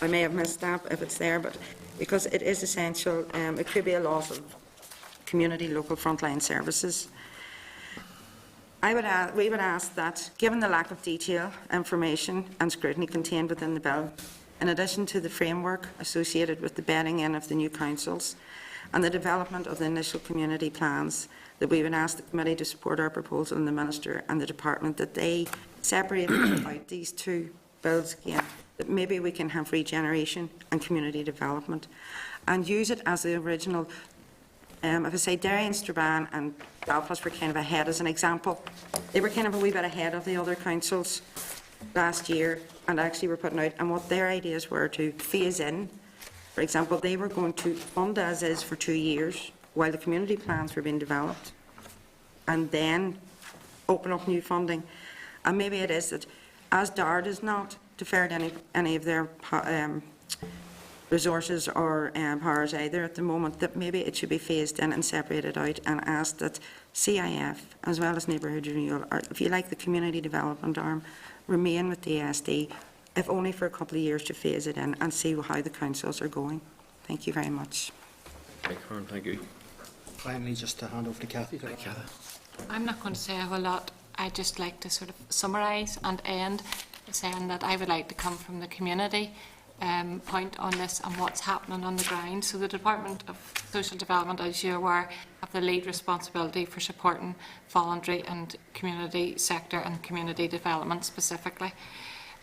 Speaker 12: I may have missed that if it's there, but because it is essential, it could be a loss of community, local frontline services. We would ask that, given the lack of detail, information and scrutiny contained within the bill, in addition to the framework associated with the bedding in of the new councils and the development of the initial community plans, that we would ask the committee to support our proposal and the Minister and the Department that they separate out these two bills again, that maybe we can have regeneration and community development and use it as the original. If I say Derry and Strabane and Belfast were kind of ahead as an example, they were kind of a wee bit ahead of the other councils last year and actually were putting out, and what their ideas were to phase in. For example, they were going to fund as is for 2 years while the community plans were being developed and then open up new funding. And maybe it is that, as DARD is not deferred any of their resources or powers either at the moment, that maybe it should be phased in and separated out, and asked that CIF, as well as Neighbourhood Renewal, or if you like the Community Development Arm, remain with the ASD, if only for a couple of years, to phase it in and see how the councils are going. Thank you very much.
Speaker 1: Thank you.
Speaker 10: Finally, just to hand over to Cathy.
Speaker 13: I'm not going to say a whole lot. I'd just like to sort of summarise and end by saying that I would like to come from the community point on this and what's happening on the ground. So the Department of Social Development, as you're aware, have the lead responsibility for supporting voluntary and community sector and community development specifically.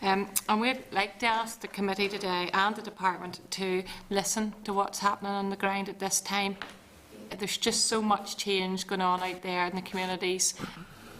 Speaker 13: And we'd like to ask the committee today and the department to listen to what's happening on the ground at this time. There's just so much change going on out there, and the communities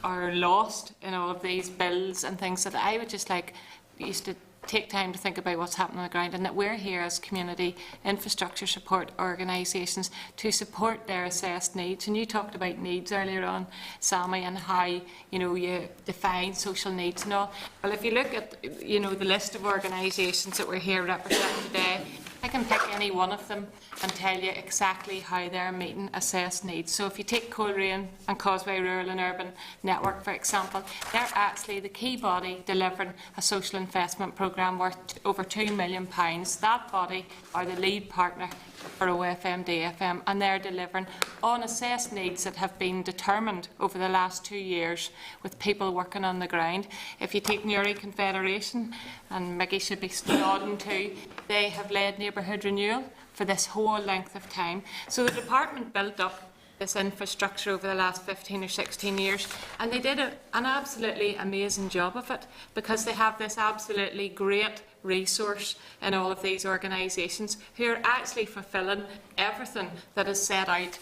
Speaker 13: are lost in all of these bills and things, that I would just like used to take time to think about what's happening on the ground, and that we're here as community infrastructure support organisations to support their assessed needs. And you talked about needs earlier on, Sammy, and how you define social needs and all. Well, if you look at the list of organisations that we're here representing today, I can pick any one of them and tell you exactly how they're meeting assessed needs. So if you take Coleraine and Causeway Rural and Urban Network, for example, they're actually the key body delivering a social investment programme worth over £2 million. That body are the lead partner for OFM DFM, and they're delivering on assessed needs that have been determined over the last 2 years with people working on the ground. If you take Newry Confederation, and Mickey should be nodding too, they have led neighbourhood renewal for this whole length of time. So the department built up this infrastructure over the last 15 or 16 years, and they did an absolutely amazing job of it, because they have this absolutely great resource in all of these organisations who are actually fulfilling everything that is set out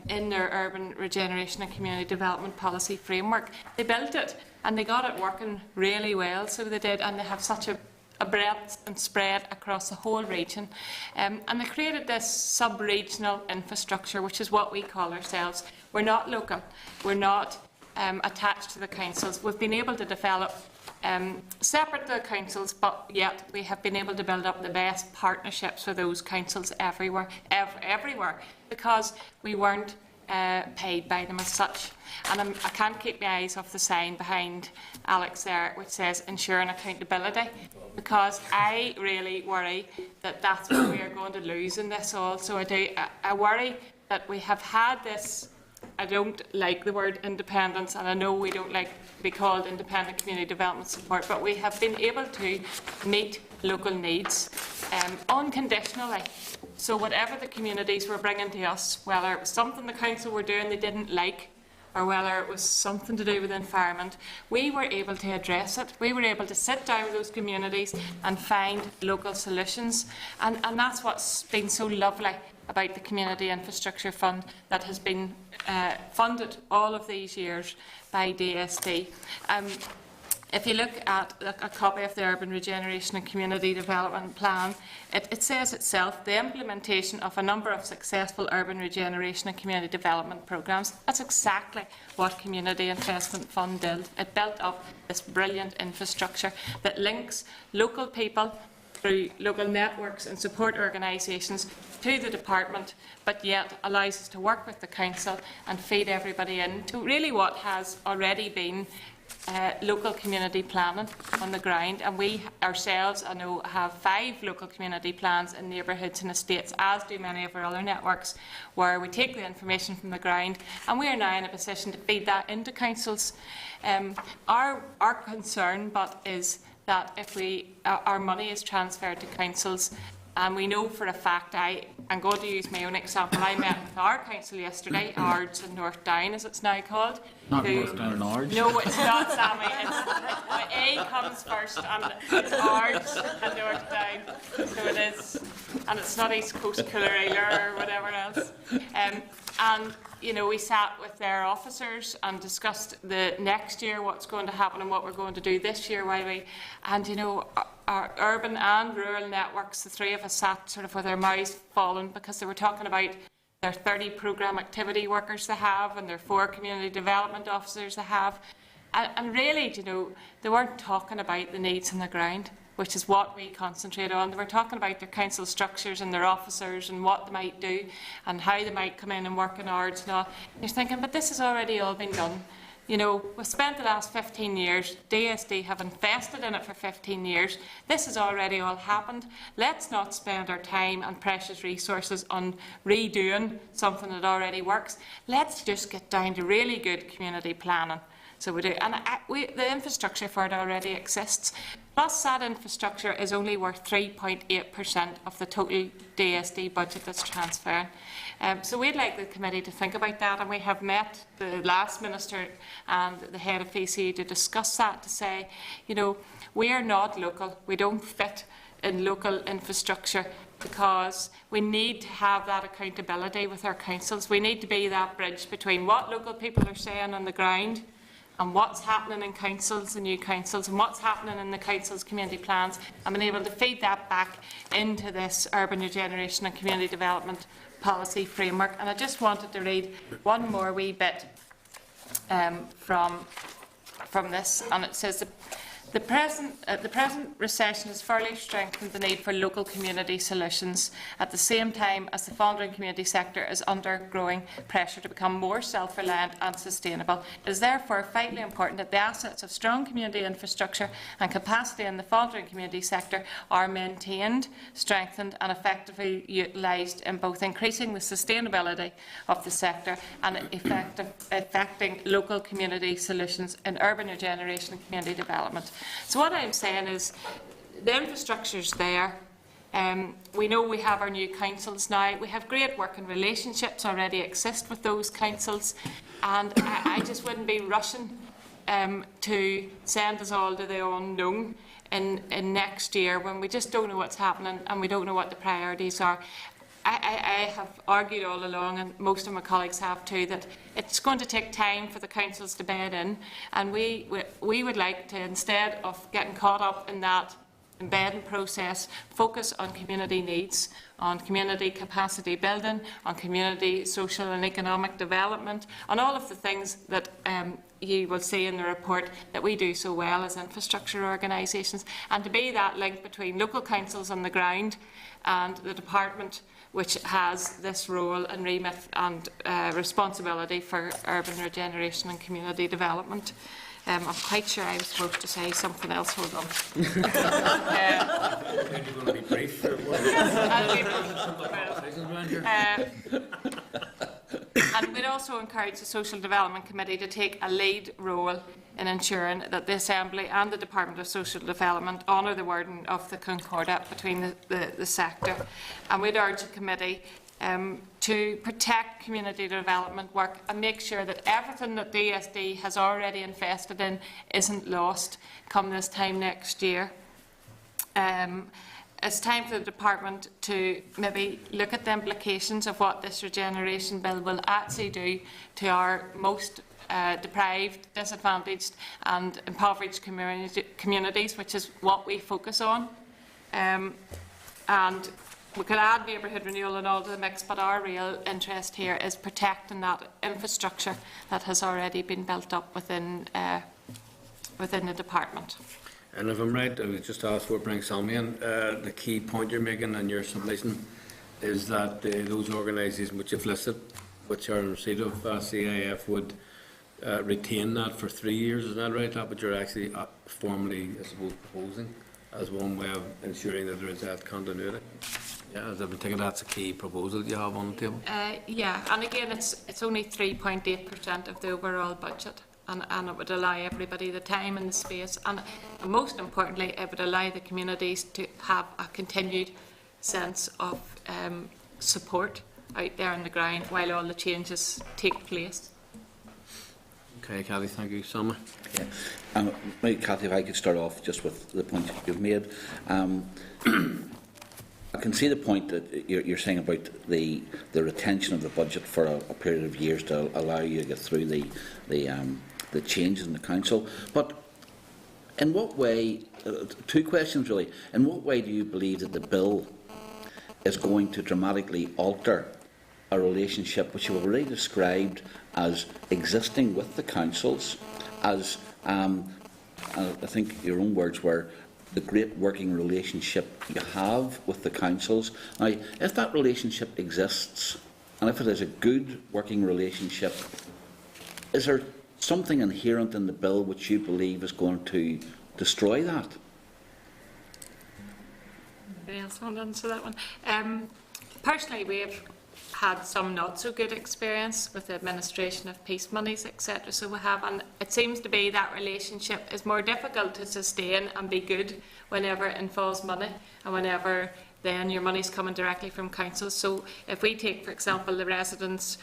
Speaker 13: in their urban regeneration and community development policy framework. They built it and they got it working really well, so they did, and they have such a breadth and spread across the whole region. And they created this sub-regional infrastructure, which is what we call ourselves. We're not local, we're not attached to the councils. We've been able to develop separate to the councils, but yet we have been able to build up the best partnerships with those councils everywhere, because we weren't paid by them as such. And I can't keep my eyes off the sign behind Alex there, which says ensuring accountability, because I really worry that that's what we are going to lose in this all. So I worry that we have had this. I don't like the word independence, and I know we don't like to be called independent community development support, but we have been able to meet local needs unconditionally. So whatever the communities were bringing to us, whether it was something the council were doing they didn't like, or whether it was something to do with the environment, we were able to address it. We were able to sit down with those communities and find local solutions. And that's what's been so lovely about the Community Infrastructure Fund that has been funded all of these years by DSD. If you look at a copy of the Urban Regeneration and Community Development Plan, it says itself the implementation of a number of successful urban regeneration and community development programmes. That's exactly what Community Investment Fund did. It built up this brilliant infrastructure that links local people through local networks and support organisations to the department, but yet allows us to work with the council and feed everybody into really what has already been local community planning on the ground. And we ourselves, I know, have 5 local community plans in neighbourhoods and estates, as do many of our other networks, where we take the information from the ground and we are now in a position to feed that into councils. Our concern is that if our money is transferred to councils, and we know for a fact, I'm going to use my own example, I met with our council yesterday, Ards and North Down as it's now called.
Speaker 5: Not North Down and Ards.
Speaker 13: No, it's not, Sammy. A comes first, and it's Ards and North Down. So it is. And it's not East Coast Cooleraila or whatever else. And, you know, we sat with their officers and discussed the next year, what's going to happen and what we're going to do this year and, you know, our urban and rural networks, the 3 of us sat sort of with our mouths fallen, because they were talking about their 30 programme activity workers they have and their 4 community development officers they have. And really, you know, they weren't talking about the needs on the ground, which is what we concentrate on. They were talking about their council structures and their officers and what they might do and how they might come in and work in Ards and all. And you're thinking, but this has already all been done. You know, we've spent the last 15 years, DSD have invested in it for 15 years. This has already all happened. Let's not spend our time and precious resources on redoing something that already works. Let's just get down to really good community planning. So we do, and the infrastructure for it already exists. Plus, that infrastructure is only worth 3.8% of the total DSD budget that's transferred. So we'd like the committee to think about that, and we have met the last minister and the head of VCE to discuss that, to say, you know, we are not local, we don't fit in local infrastructure, because we need to have that accountability with our councils. We need to be that bridge between what local people are saying on the ground and what's happening in councils, the new councils, and what's happening in the council's community plans, and being able to feed that back into this urban regeneration and community development policy framework. And I just wanted to read one more wee bit from this, and it says The present recession has further strengthened the need for local community solutions at the same time as the Fondling community sector is under growing pressure to become more self-reliant and sustainable. It is therefore vitally important that the assets of strong community infrastructure and capacity in the Fondling community sector are maintained, strengthened and effectively utilised in both increasing the sustainability of the sector and affecting local community solutions in urban regeneration and community development. So what I'm saying is the infrastructure's there. We know we have our new councils now. We have great working relationships already exist with those councils, and I just wouldn't be rushing to send us all to the unknown in next year when we just don't know what's happening and we don't know what the priorities are. I have argued all along, and most of my colleagues have too, that it's going to take time for the councils to bed in, and we would like to, instead of getting caught up in that embedding process, focus on community needs, on community capacity building, on community social and economic development, on all of the things that you will see in the report that we do so well as infrastructure organisations, and to be that link between local councils on the ground and the department, which has this role and remit and responsibility for urban regeneration and community development. I'm quite sure I was supposed to say something else. Hold on.
Speaker 1: You're going to be brief.
Speaker 13: And we'd also encourage the Social Development Committee to take a lead role in ensuring that the Assembly and the Department of Social Development honour the wording of the Concordat between the sector. And we'd urge the committee to protect community development work and make sure that everything that DSD has already invested in isn't lost come this time next year. It's time for the department to maybe look at the implications of what this regeneration bill will actually do to our most deprived, disadvantaged and impoverished communities, which is what we focus on. And we could add neighbourhood renewal and all to the mix, but our real interest here is protecting that infrastructure that has already been built up within the department.
Speaker 1: And if I'm right, I was just asked for bring Salmian. The key point you're making in your submission is that those organisations which you've listed, which are in receipt of CIF, would retain that for 3 years. Is that right? That what you're actually formally, I suppose, proposing as one way of ensuring that there is that continuity. Yeah, as I've been thinking, that's a key proposal that you have on the table.
Speaker 13: Yeah, and again, it's only 3.8% of the overall budget. And it would allow everybody the time and the space, and most importantly, it would allow the communities to have a continued sense of support out there on the ground while all the changes take place.
Speaker 1: Okay, Cathy, thank you. Salma?
Speaker 5: Yeah. Maybe, Cathy, if I could start off just with the point you've made. I can see the point that you're saying about the retention of the budget for a period of years to allow you to get through the changes in the council. But in what way, two questions really, in what way do you believe that the bill is going to dramatically alter a relationship which you've already described as existing with the councils, as I think your own words were, the great working relationship you have with the councils? Now, if that relationship exists, and if it is a good working relationship, is there something inherent in the bill which you believe is going to destroy that?
Speaker 13: Anybody else want to answer that one? Personally, we have had some not so good experience with the administration of peace monies, etc. So we have, and it seems to be that relationship is more difficult to sustain and be good whenever it involves money and whenever then your money's coming directly from councils. So if we take, for example, the residents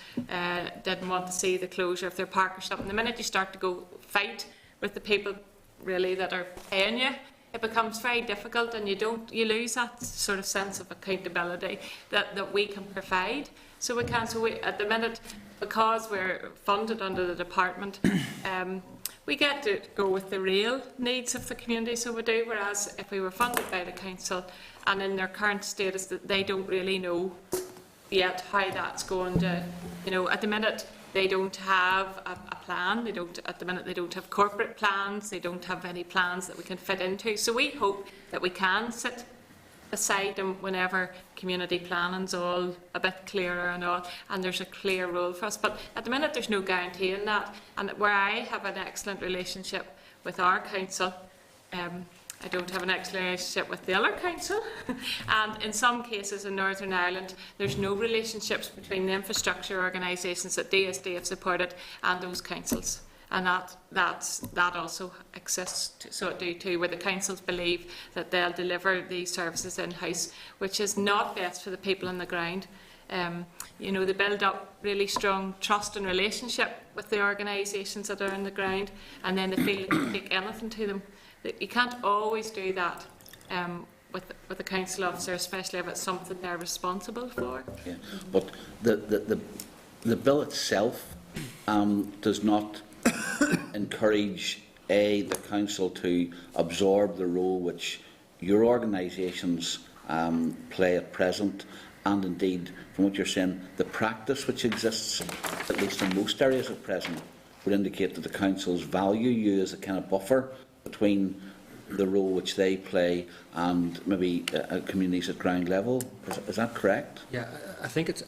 Speaker 13: didn't want to see the closure of their park or something, the minute you start to go fight with the people really that are paying you, it becomes very difficult, and you lose that sort of sense of accountability that we can provide. So we can. So we, at the minute, because we're funded under the department, we get to go with the real needs of the community. So we do. Whereas if we were funded by the council and in their current status, that they don't really know yet how that's going to. At the minute, They don't have a plan. They don't, at the minute, they don't have corporate plans. They don't have any plans that we can fit into. So we hope that we can sit beside them whenever community planning's all a bit clearer and all, and there's a clear role for us. But at the minute, there's no guarantee in that. And where I have an excellent relationship with our council, I don't have an excellent relationship with the other council. And in some cases in Northern Ireland, there's no relationships between the infrastructure organisations that DSD have supported and those councils. And that also exists, so it do too, where the councils believe that they'll deliver these services in-house, which is not best for the people on the ground. You know, they build up really strong trust and relationship with the organisations that are on the ground, and then they feel they can take anything to them. You can't always do that with a council officer, especially if it's something they're responsible for.
Speaker 5: Yeah. But the bill itself does not encourage the council to absorb the role which your organisations play at present, and indeed, from what you're saying, the practice which exists, at least in most areas at present, would indicate that the councils value you as a kind of buffer between the role which they play and maybe communities at ground level. Is that correct?
Speaker 10: Yeah, I think it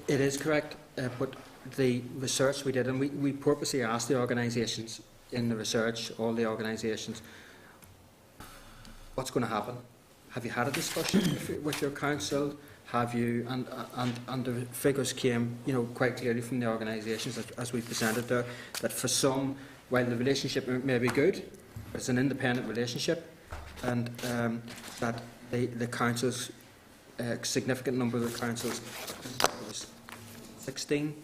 Speaker 10: is correct, but the research we did, and we purposely asked the organisations in the research, all the organisations, what's going to happen? Have you had a discussion with your council? Have you, and the figures came, you know, quite clearly from the organisations as we presented there, that for some, while the relationship may be good, it's an independent relationship, and that the councils, a significant number of the councils, 16,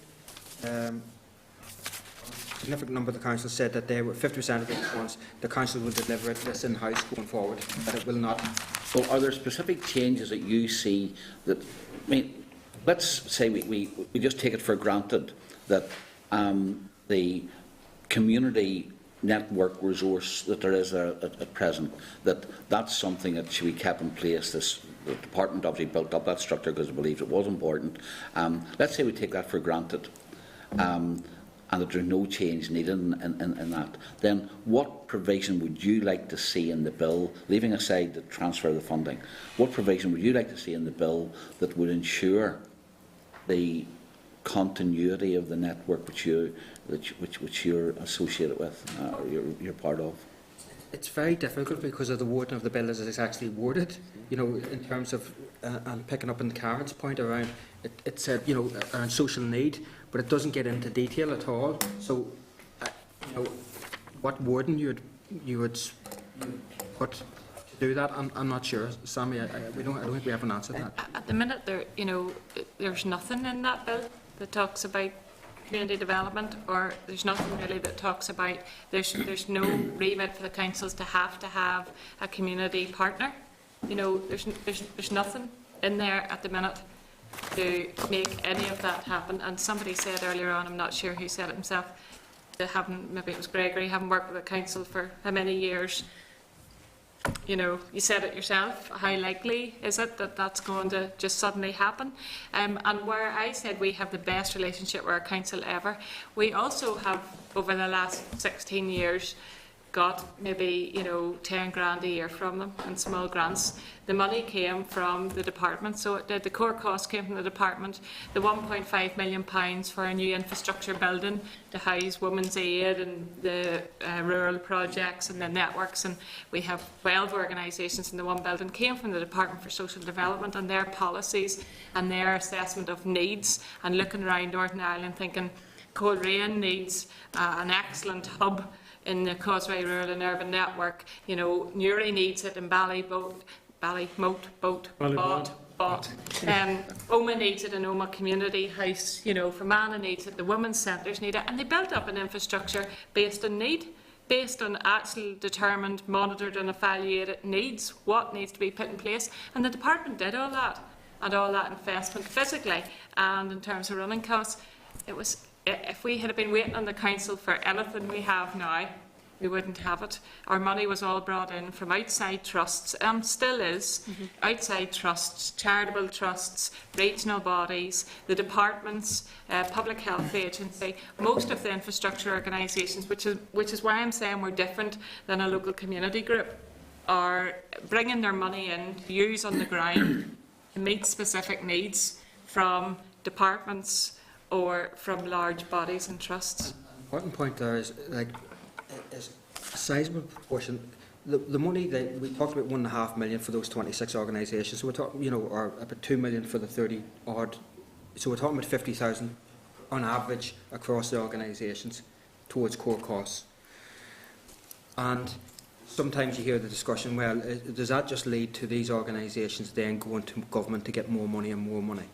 Speaker 10: significant number of the councils said that they were 50% of the ones the council will deliver this in-house going forward, that it will not.
Speaker 5: So, are there specific changes that you see that? I mean, let's say we just take it for granted that the community network resource that there is at present, that's something that should be kept in place. The department obviously built up that structure because it believed it was important. Let's say we take that for granted, and that there's no change needed in that. Then what provision would you like to see in the bill, leaving aside the transfer of the funding, what provision would you like to see in the bill that would ensure the continuity of the network which you're associated with, or you're part of?
Speaker 10: It's very difficult because of the wording of the bill as it's actually worded. You know, in terms of and picking up on Karen's point around it said, you know, around social need, but it doesn't get into detail at all. So, you know, what wording you would put to do that, I'm not sure, Sammy. I don't think we have an answer to that.
Speaker 13: At the minute, there's nothing in that bill that talks about community development, or there's nothing really that talks about, there's no remit for the councils to have a community partner. You know, there's nothing in there at the minute to make any of that happen. And somebody said earlier on, I'm not sure who said it himself, that maybe it was Gregory, haven't worked with the council for how many years. You know, you said it yourself, how likely is it that that's going to just suddenly happen? And where I said we have the best relationship with our council ever, we also have, over the last 16 years, got maybe, you know, 10 grand a year from them in small grants. The money came from the department, so it did. The core cost came from the department. The £1.5 million for a new infrastructure building to house Women's Aid and the rural projects and the networks, and we have 12 organisations in the one building, came from the Department for Social Development and their policies and their assessment of needs, and looking around Northern Ireland thinking Coleraine needs an excellent hub in the Causeway Rural and Urban Network. You know, Newry needs it in Ballymote, Oma needs it in Oma Community House, you know, Fermanagh needs it, the women's centres need it, and they built up an infrastructure based on need, based on actual determined, monitored and evaluated needs, what needs to be put in place, and the department did all that, and all that investment physically and in terms of running costs. It was, if we had been waiting on the council for anything we have now, we wouldn't have it. Our money was all brought in from outside trusts, and still is, outside trusts, charitable trusts, regional bodies, the departments, public health agency, most of the infrastructure organisations, which is why I'm saying we're different than a local community group, are bringing their money in to use on the ground to meet specific needs from departments or from large bodies and trusts.
Speaker 10: Important point there is, like, is a sizable proportion. The money that we talked about, 1.5 million for those 26 organisations. So we're talking, you know, or about 2 million for the 30 odd. So we're talking about 50,000 on average across the organisations towards core costs. And sometimes you hear the discussion, well, does that just lead to these organisations then going to government to get more money and more money?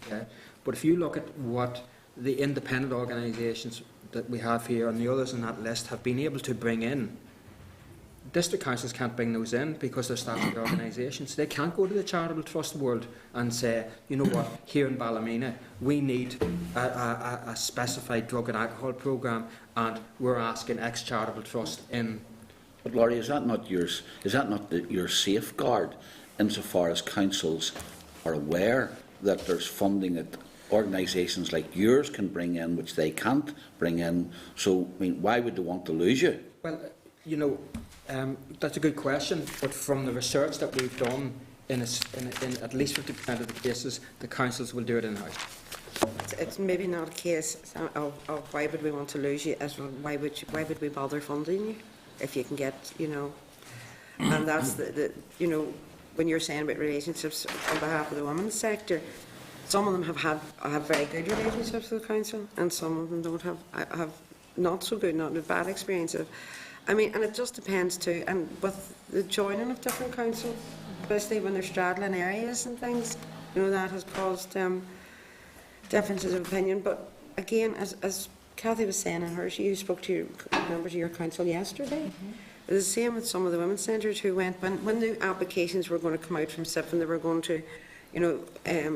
Speaker 10: Okay? But if you look at what the independent organisations that we have here and the others on that list have been able to bring in, district councils can't bring those in because they're statutory organisations. They can't go to the charitable trust world and say, you know what, here in Ballymena we need a specified drug and alcohol programme and we're asking X charitable trust in.
Speaker 5: But Laurie, is that not your safeguard insofar as councils are aware that there's funding that organisations like yours can bring in which they can't bring in? So, I mean, why would they want to lose you?
Speaker 10: Well, you know, that's a good question, but from the research that we've done, in at least 50% of the cases, the councils will do it in-house.
Speaker 12: It's maybe not a case of why would we want to lose you, as well, why would we bother funding you if you can get, you know, and that's the you know, when you're saying about relationships on behalf of the women's sector, some of them have very good relationships with the council, and some of them don't have not so good, not a bad experience of. I mean, and it just depends too, and with the joining of different councils, especially when they're straddling areas and things, you know, that has caused differences of opinion. But again, as Cathy was saying in hers, you spoke to members of your council yesterday. It was the same with some of the women's centres who went, when the applications were going to come out from SIF and they were going to, you know,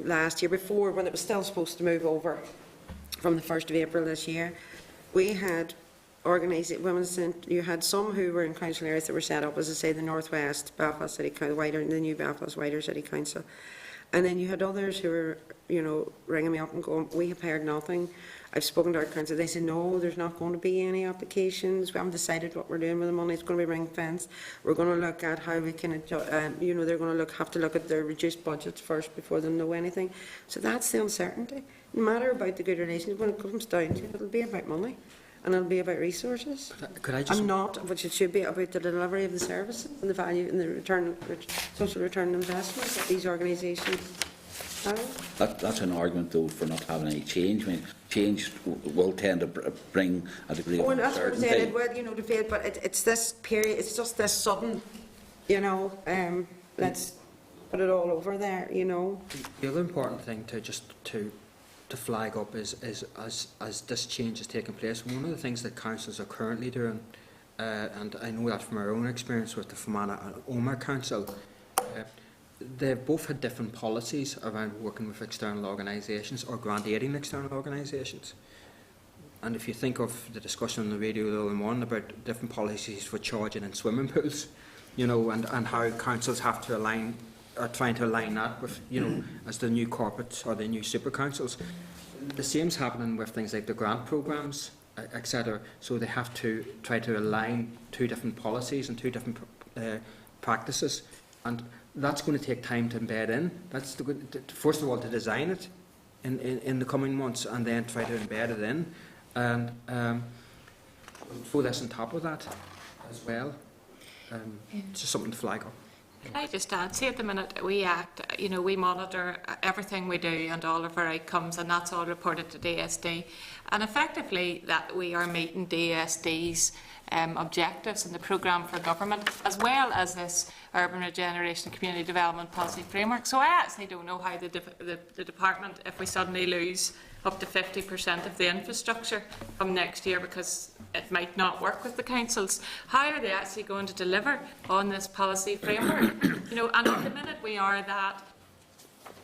Speaker 12: last year, before, when it was still supposed to move over from the 1st of April this year, we had organised women's centres. You had some who were in council areas that were set up, as I say, the North West Belfast City Council, the new Belfast Wider City Council. And then you had others who were, you know, ringing me up and going, we have heard nothing. I've spoken to our council. They said, no, there's not going to be any applications. We haven't decided what we're doing with the money. It's going to be ring fence. We're going to look at how we can, you know, they're going to have to look at their reduced budgets first before they know anything. So that's the uncertainty. No matter about the good relations, when it comes down to it, it'll be about money. And it'll be about resources.
Speaker 10: Could I just...
Speaker 12: And not, which it should be, about the delivery of the services and the value and the return, social return on investment that these organisations have.
Speaker 5: That's an argument, though, for not having any change. I mean, change will tend to bring a degree of
Speaker 12: That's what I'm
Speaker 5: uncertainty.
Speaker 12: saying. Well, you know, debate, but it's this period. It's just this sudden, you know. Let's put it all over there, you know.
Speaker 10: The other important thing to flag up is as this change is taking place, one of the things that councils are currently doing, and I know that from our own experience with the Fermanagh and Omagh Council, they've both had different policies around working with external organisations or grant aiding external organisations. And if you think of the discussion on the radio the other morning about different policies for charging in swimming pools, you know, and how councils have to align, are trying to align that with, you know, as the new corporates or the new super councils. The same's happening with things like the grant programmes, etc. So they have to try to align two different policies and two different practices, and that's going to take time to embed in. That's first of all to design it in the coming months, and then try to embed it in, and throw this on top of that as well. It's just something to flag up.
Speaker 13: Can I just add, see, at the minute we act, you know, we monitor everything we do and all of our outcomes, and that's all reported to DSD. And effectively that we are meeting DSD's objectives in the programme for government, as well as this urban regeneration and community development policy framework. So I actually don't know how the department, if we suddenly lose up to 50% of the infrastructure from next year because it might not work with the councils, how are they actually going to deliver on this policy framework? You know, and at the minute we are that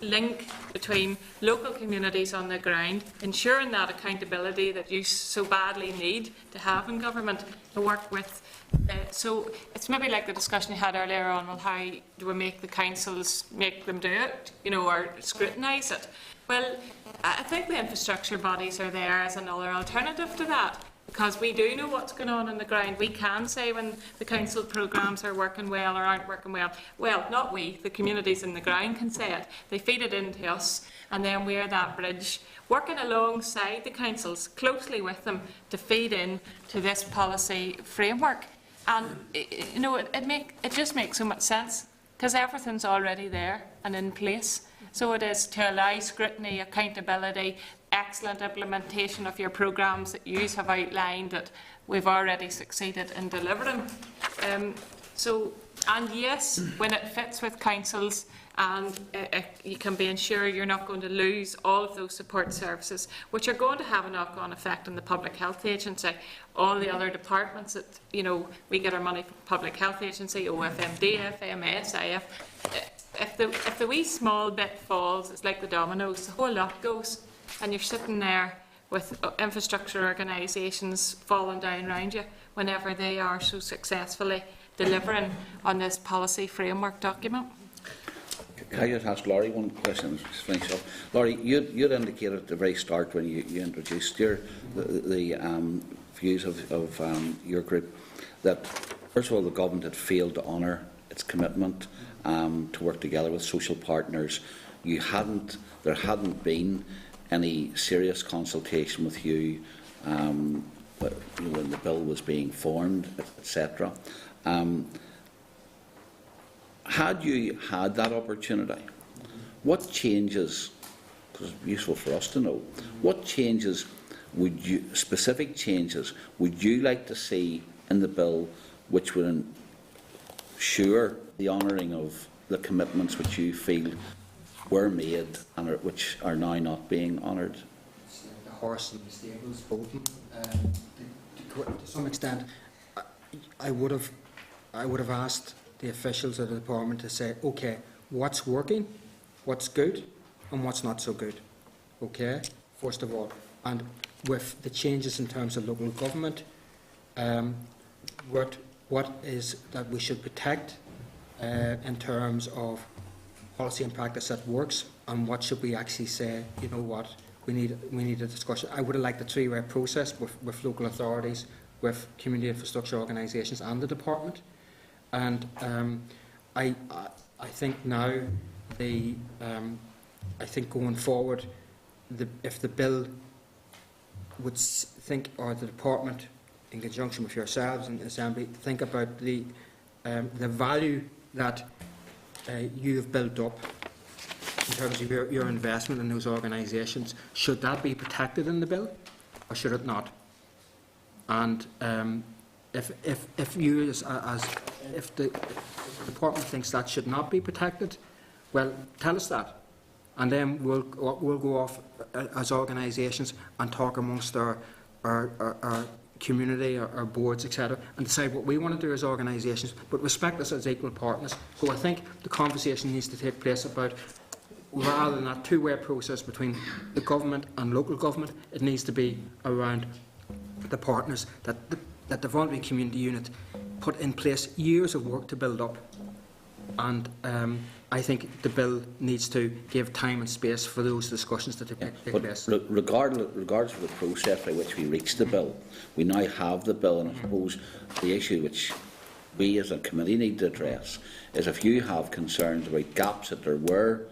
Speaker 13: link between local communities on the ground, ensuring that accountability that you so badly need to have in government, to work with. So it's maybe like the discussion you had earlier on, well, how do we make the councils make them do it, or scrutinise it? Well, I think the infrastructure bodies are there as another alternative to that, because we do know what's going on the ground. We can say when the council programmes are working well or aren't working well. Well, not we, the communities in the ground can say it. They feed it into us, and then we're that bridge, working alongside the councils, closely with them, to feed in to this policy framework. And it just makes so much sense, because everything's already there and in place. So it is to allow scrutiny, accountability, excellent implementation of your programmes that you have outlined that we've already succeeded in delivering. And yes, when it fits with councils, and you can be ensured you're not going to lose all of those support services, which are going to have a knock-on effect on the Public Health Agency. All the other departments that, we get our money from Public Health Agency, OFMD, FMS, IF. If the wee small bit falls, it's like the dominoes, the whole lot goes, and you're sitting there with infrastructure organisations falling down around you whenever they are so successfully delivering on this policy framework document.
Speaker 5: Can I just ask Laurie one question? Just finish up. Laurie, you'd indicated at the very start when you introduced the views of your group that, first of all, the government had failed to honour its commitment to work together with social partners. There hadn't been any serious consultation with you when the bill was being formed, etc. Had you had that opportunity, what changes, because it's useful for us to know, what changes specific changes would you like to see in the bill which would ensure the honouring of the commitments which you feel were made and which are now not being honoured?
Speaker 10: The horse and the stables voting. To some extent, I would have asked the officials of the department to say, okay, what's working, what's good, and what's not so good. Okay, first of all, and with the changes in terms of local government, what is that we should protect in terms of policy and practice that works, and what should we actually say, we need a discussion. I would have liked a three-way process with local authorities, with community infrastructure organisations and the department. And I think now I think going forward, if the bill would think, or the department in conjunction with yourselves and the Assembly, think about the value that you have built up in terms of your investment in those organisations. Should that be protected in the bill, or should it not? And if the department thinks that should not be protected, well, tell us that, and then we'll go off as organisations and talk amongst our community, our boards, etc., and decide what we want to do as organisations, but respect us as equal partners. So I think the conversation needs to take place about, rather than that two-way process between the government and local government, it needs to be around the partners that the voluntary community unit put in place years of work to build up. And I think the bill needs to give time and space for those discussions to take place.
Speaker 5: Regardless of the process by which we reach the bill, we now have the bill, and I suppose the issue which we as a committee need to address is if you have concerns about gaps that there were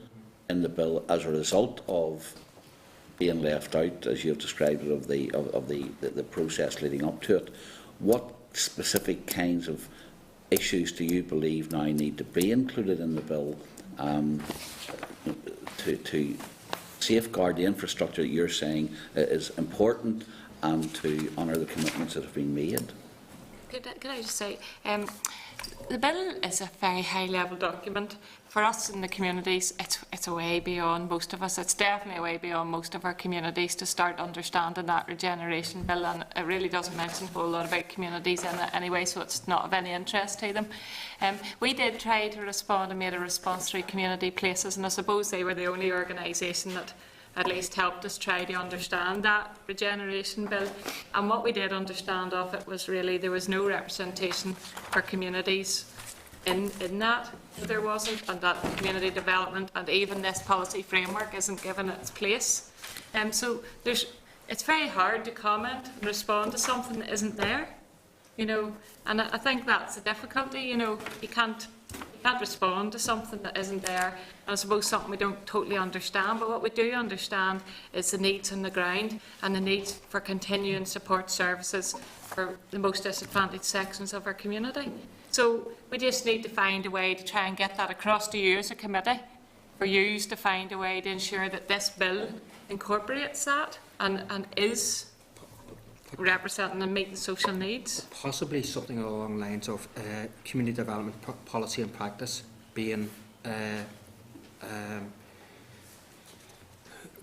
Speaker 5: in the bill as a result of being left out, as you have described it, of the process leading up to it, what specific kinds of issues do you believe now need to be included in the bill to safeguard the infrastructure that you're saying is important and to honour the commitments that have been made?
Speaker 13: could I just say, the bill is a very high-level document. For us in the communities, it's a way beyond most of us. It's definitely a way beyond most of our communities to start understanding that regeneration bill, and it really doesn't mention a whole lot about communities in it anyway, so it's not of any interest to them. We did try to respond and made a response through Community Places, and I suppose they were the only organisation that at least helped us try to understand that regeneration bill. And what we did understand of it was really there was no representation for communities in that. There wasn't, and that community development and even this policy framework isn't given its place. So it's very hard to comment and respond to something that isn't there, you know, and I think that's the difficulty, you know, you can't respond to something that isn't there, and I suppose something we don't totally understand, but what we do understand is the needs on the ground and the needs for continuing support services for the most disadvantaged sections of our community. So we just need to find a way to try and get that across to you as a committee, for you to find a way to ensure that this bill incorporates that and is representing and meeting social needs.
Speaker 10: Possibly something along the lines of community development policy and practice being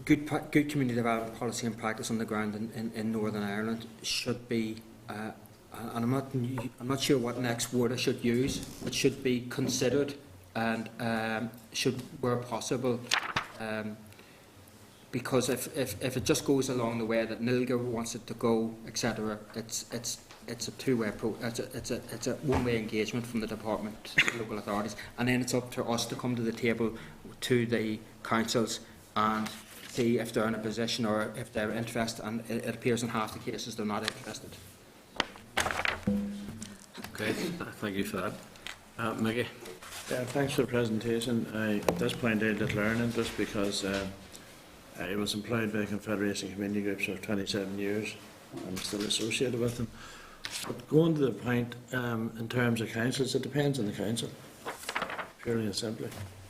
Speaker 10: good community development policy and practice on the ground in Northern Ireland should be, and I'm not sure what next word I should use, it should be considered and should, where possible, because if it just goes along the way that NILGA wants it to go, etc., it's a two-way it's a one-way engagement from the department to local authorities, and then it's up to us to come to the table to the councils and see if they're in a position or if they're interested, and it appears in half the cases they're not interested.
Speaker 1: Okay, thank you for that. Mickey?
Speaker 6: Yeah, thanks for the presentation. At this point, I'd learn interest because I was employed by Confederation Community Groups for 27 years. I'm still associated with them. But going to the point, in terms of councils, it depends on the council, purely and simply.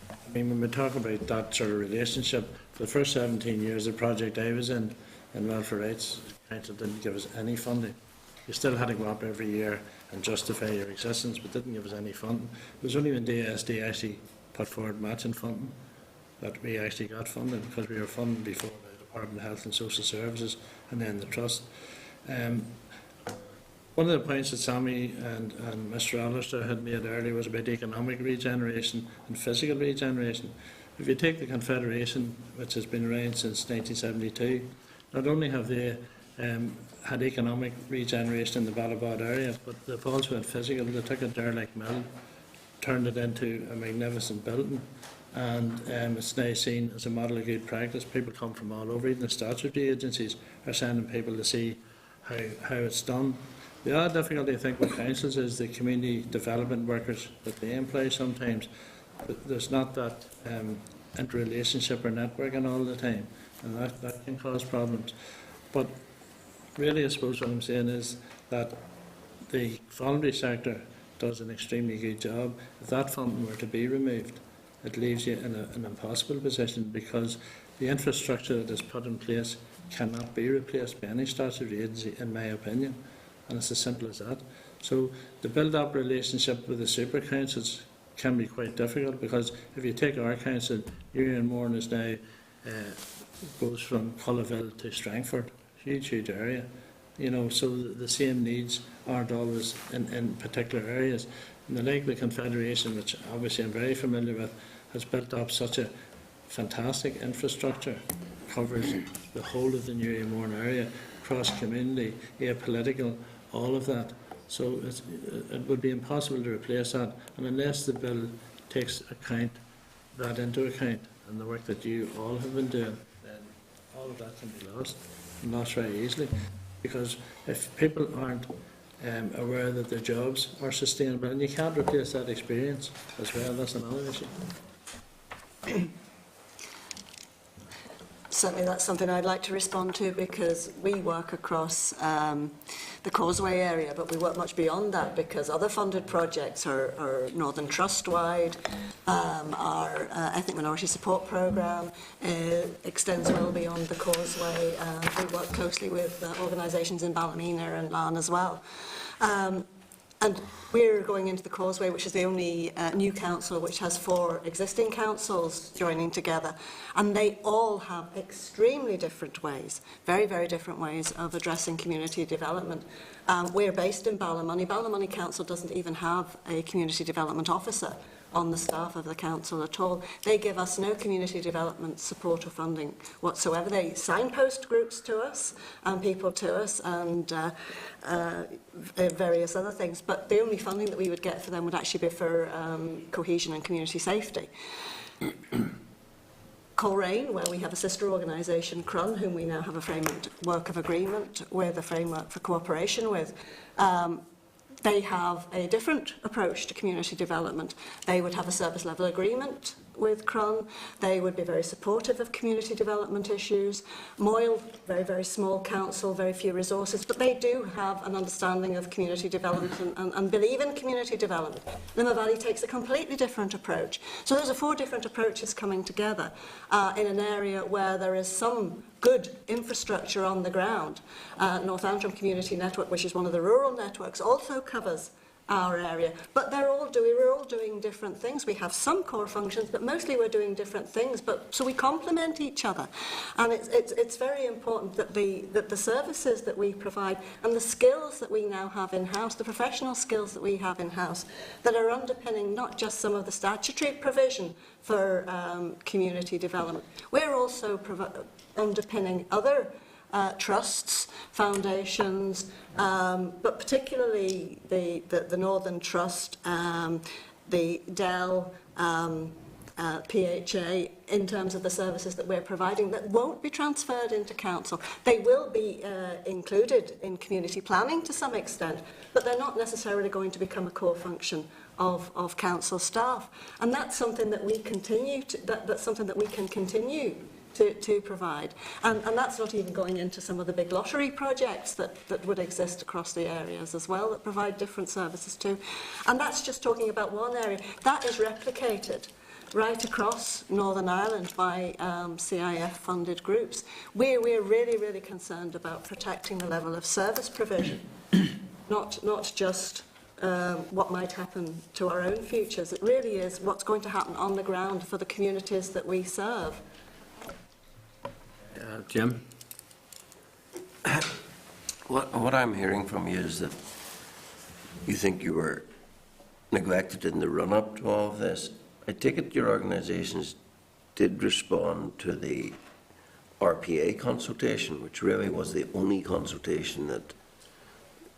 Speaker 6: I mean, when we talk about that sort of relationship, for the first 17 years, the project I was in Welfare Rights, the council didn't give us any funding. You still had to go up every year and justify your existence, but didn't give us any funding. It was only when DSD actually put forward matching funding that we actually got funding, because we were funded before by the Department of Health and Social Services and then the Trust. One of the points that Sammy and Mr Alistair had made earlier was about economic regeneration and physical regeneration. If you take the Confederation, which has been around since 1972, not only have they had economic regeneration in the Ballabod area, but they've also had physical. They took a derelict mill, turned it into a magnificent building, and it's now seen as a model of good practice. People come from all over, even the statutory agencies are sending people to see how it's done. The other difficulty, I think, with councils is the community development workers that they employ sometimes. There's not that interrelationship or networking all the time, and that can cause problems. But really, I suppose what I'm saying is that the voluntary sector does an extremely good job. If that funding were to be removed, it leaves you in an impossible position, because the infrastructure that is put in place cannot be replaced by any statutory agency, in my opinion, and it's as simple as that. So the build-up relationship with the super councils can be quite difficult, because if you take our council, Urian Mourne is now goes from Cullaville to Strangford, huge area, you know, so the same needs aren't always in particular areas. And the League of the Confederation, which obviously I'm very familiar with, has built up such a fantastic infrastructure, covers the whole of the Newry Mourne area, cross-community, apolitical, all of that. So it would be impossible to replace that, and unless the bill takes that into account, and the work that you all have been doing, then all of that can be lost, and lost very easily. Because if people aren't aware that their jobs are sustainable, and you can't replace that experience as well, that's another issue.
Speaker 11: Certainly that's something I'd like to respond to, because we work across the Causeway area, but we work much beyond that, because other funded projects are Northern Trust-wide, our Ethnic Minority Support Programme extends well beyond the Causeway, and we work closely with organisations in Ballymena and Larne as well. And we're going into the Causeway, which is the only new council which has 4 existing councils joining together. And they all have extremely different ways, very, very different ways of addressing community development. We're based in Ballymoney. Ballymoney Council doesn't even have a community development officer on the staff of the council at all. They give us no community development support or funding whatsoever. They signpost groups to us and people to us and various other things, but the only funding that we would get for them would actually be for cohesion and community safety. Coleraine, where we have a sister organisation, Crun, whom we now have a framework of agreement with, a framework for cooperation with, they have a different approach to community development. They would have a service level agreement with Crun. They would be very supportive of community development issues. Moyle, very, very small council, very few resources, but they do have an understanding of community development and believe in community development. Limmer Valley takes a completely different approach. So those are 4 different approaches coming together in an area where there is some good infrastructure on the ground. North Antrim Community Network, which is one of the rural networks, also covers our area, but we're all doing different things. We have some core functions, but mostly we're doing different things. But so we complement each other, and it's very important that the services that we provide and the skills that we now have in house, the professional skills that we have in house, that are underpinning not just some of the statutory provision for community development. We're also underpinning other trusts, foundations, but particularly the Northern Trust, the Dell, PHA, in terms of the services that we're providing that won't be transferred into council. They will be included in community planning to some extent, but they're not necessarily going to become a core function of council staff. And that's something that we continue to, that's something that we can continue to provide. And that's not even going into some of the big lottery projects that would exist across the areas as well, that provide different services too. And that's just talking about one area. That is replicated right across Northern Ireland by CIF-funded groups. We're really, really concerned about protecting the level of service provision, not just what might happen to our own futures. It really is what's going to happen on the ground for the communities that we serve.
Speaker 1: Jim?
Speaker 4: What I'm hearing from you is that you think you were neglected in the run-up to all of this. I take it your organisations did respond to the RPA consultation, which really was the only consultation that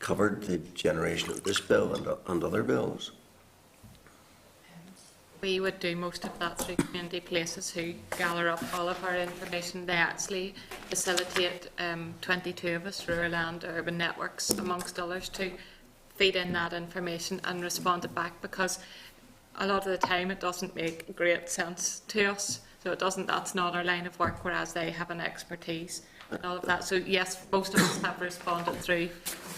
Speaker 4: covered the generation of this bill and other bills.
Speaker 13: We would do most of that through Community Places, who gather up all of our information. They actually facilitate 22 of us, rural and urban networks, amongst others, to feed in that information and respond it back, because a lot of the time it doesn't make great sense to us. So it doesn't, that's not our line of work, whereas they have an expertise and all of that. So yes, most of us have responded through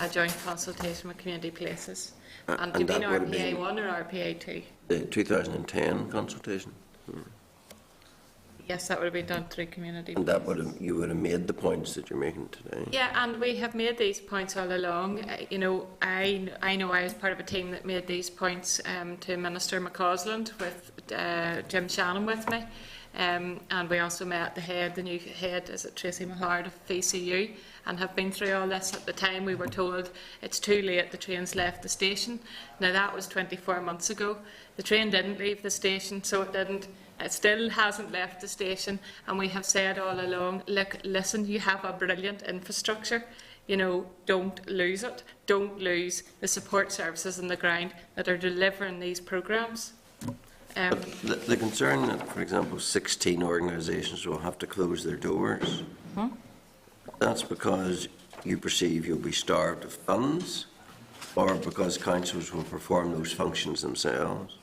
Speaker 13: a joint consultation with Community Places. And do you mean RPA 1 or RPA 2?
Speaker 4: The 2010 consultation.
Speaker 13: Yes, that would have been done through Community
Speaker 4: And that you would have made the points that you're making today.
Speaker 13: Yeah, and we have made these points all along. You know I was part of a team that made these points to Minister McCausland with Jim Shannon with me. And we also met the new head, is it Tracy Mahard of VCU, and have been through all this. At the time we were told it's too late, the train's left the station. Now that was 24 months ago. The train didn't leave the station, so it still hasn't left the station, and we have said all along, look, listen, you have a brilliant infrastructure, you know, don't lose it. Don't lose the support services on the ground that are delivering these programmes.
Speaker 4: The concern that, for example, 16 organisations will have to close their doors, that's because you perceive you'll be starved of funds, or because councils will perform those functions themselves?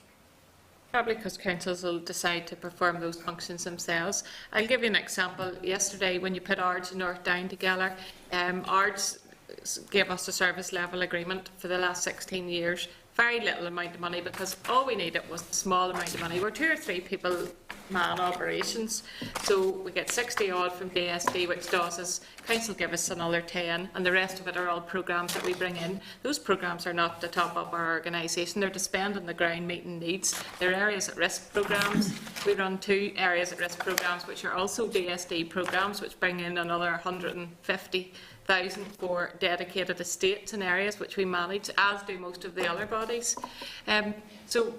Speaker 13: Probably because councils will decide to perform those functions themselves. I'll give you an example. Yesterday, when you put Ards and North Down together, Ards gave us a service level agreement for the last 16 years very little amount of money, because all we needed was a small amount of money. We're 2 or 3 people man operations, so we get 60 odd from DSD, which does is council give us another 10, and the rest of it are all programmes that we bring in. Those programmes are not to top up our organisation, they're to spend on the ground meeting needs. They're areas at risk programmes. We run 2 areas at risk programmes, which are also DSD programmes, which bring in another 150,000 for dedicated estates and areas which we manage, as do most of the other bodies. So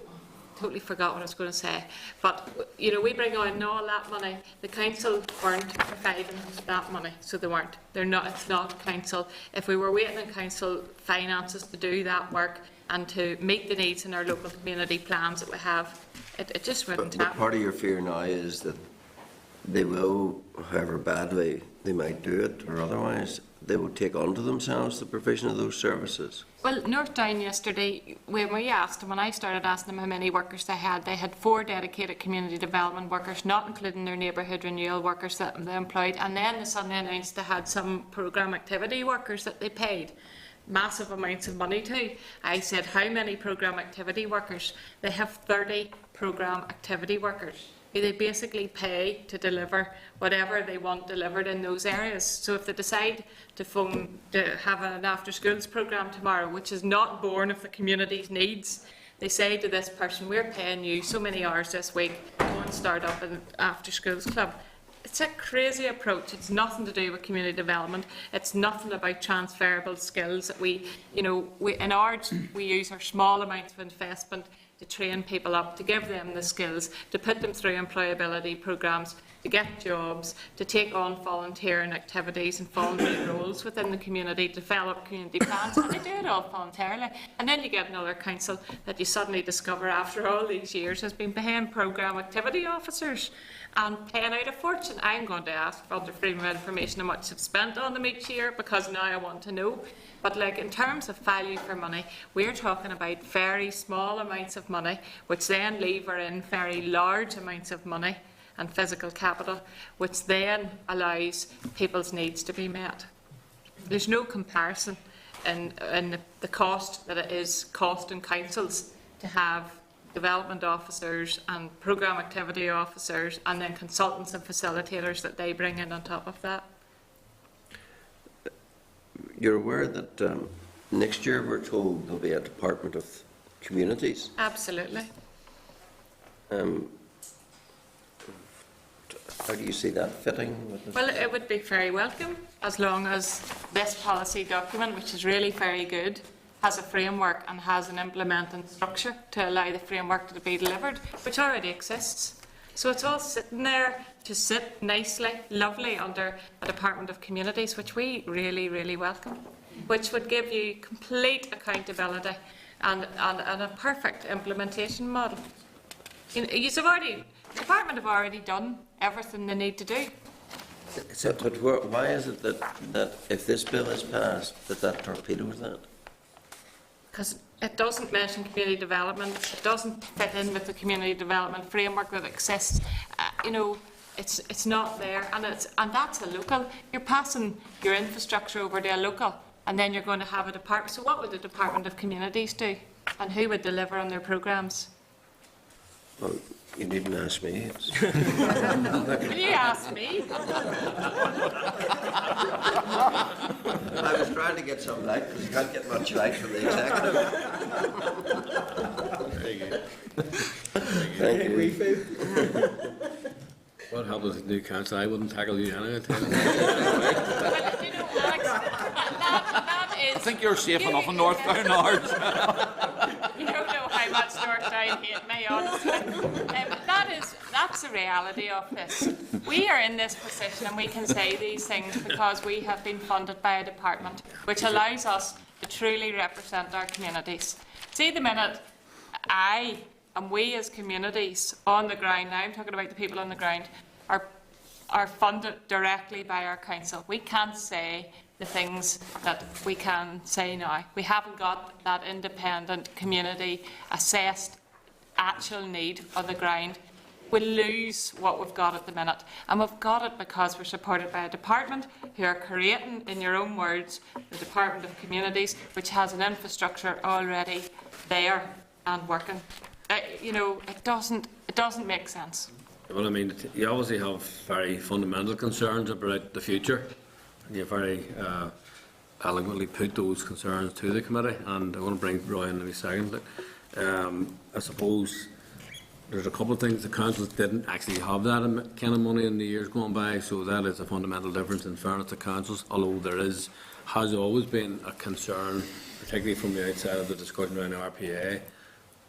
Speaker 13: totally forgot what I was going to say, but you know, we bring on all that money. The council weren't providing that money, so they weren't. They're not. It's not council. If we were waiting on council finances to do that work and to meet the needs in our local community plans that we have, it just wouldn't
Speaker 4: But
Speaker 13: happen.
Speaker 4: part of your fear now is that they will, however badly they might do it or otherwise, they will take onto themselves the provision of those services.
Speaker 13: Well, Northdown yesterday, when we asked them, when I started asking them how many workers they had 4 dedicated community development workers, not including their neighbourhood renewal workers that they employed, and then they suddenly announced they had some programme activity workers that they paid massive amounts of money to. I said, how many programme activity workers? They have 30 programme activity workers. They basically pay to deliver whatever they want delivered in those areas. So if they decide to have an after-schools programme tomorrow, which is not born of the community's needs, they say to this person, we're paying you so many hours this week, go and start up an after-schools club. It's a crazy approach. It's nothing to do with community development. It's nothing about transferable skills that in ours, we use our small amounts of investment to train people up, to give them the skills, to put them through employability programmes, to get jobs, to take on volunteering activities and voluntary roles within the community, develop community plans, and they do it all voluntarily. And then you get another council that you suddenly discover after all these years has been paying programme activity officers and paying out a fortune. I'm going to ask for under freedom of information how much they've spent on them each year, because now I want to know. But like in terms of value for money, we're talking about very small amounts of money, which then lever in very large amounts of money and physical capital, which then allows people's needs to be met. There's no comparison in the cost that it is costing councils to have development officers and programme activity officers and then consultants and facilitators that they bring in on top of that.
Speaker 4: You're aware that next year we're told there'll be a Department of Communities.
Speaker 13: Absolutely.
Speaker 4: How do you see that fitting with this?
Speaker 13: Well, it would be very welcome, as long as this policy document, which is really very good, has a framework and has an implementing structure to allow the framework to be delivered, which already exists. So it's all sitting there to sit nicely, lovely under a Department of Communities, which we really, really welcome, which would give you complete accountability and a perfect implementation model. The Department have already done everything they need to do.
Speaker 4: But why is it that if this bill is passed, that torpedoes that?
Speaker 13: Because it doesn't mention community development, it doesn't fit in with the community development framework that exists. It's not there, and that's a local. You're passing your infrastructure over to a local, and then you're going to have a department. So what would the Department of Communities do, and who would deliver on their programmes?
Speaker 4: Well, you didn't ask me.
Speaker 13: Will you ask me?
Speaker 4: I was trying to get some light, because you can't get much light from the executive.
Speaker 1: Very good.
Speaker 4: Thank you.
Speaker 1: What happened with the new council? I wouldn't tackle you anyway.
Speaker 13: Well, Alex, that is...
Speaker 5: I think you're safe enough in Northdown now.
Speaker 13: You don't know how much Northdown hate me, honestly. That's the reality of this. We are in this position and we can say these things because we have been funded by a department which allows us to truly represent our communities. See, the minute I and we as communities on the ground, now I'm talking about the people on the ground, are funded directly by our council. We can't say the things that we can say now. We haven't got that independent community assessed actual need on the ground we'll lose what we've got at the minute. And we've got it because we're supported by a department who are creating, in your own words, the Department of Communities, which has an infrastructure already there and working. You know, it doesn't make sense.
Speaker 1: Well, I mean, you obviously have very fundamental concerns about the future, and you very eloquently put those concerns to the committee, and I want to bring Roy in a second. I suppose there's a couple of things. The councils didn't actually have that kind of money in the years gone by, so that is a fundamental difference in fairness to councils, although there has always been a concern, particularly from the outside of the discussion around RPA,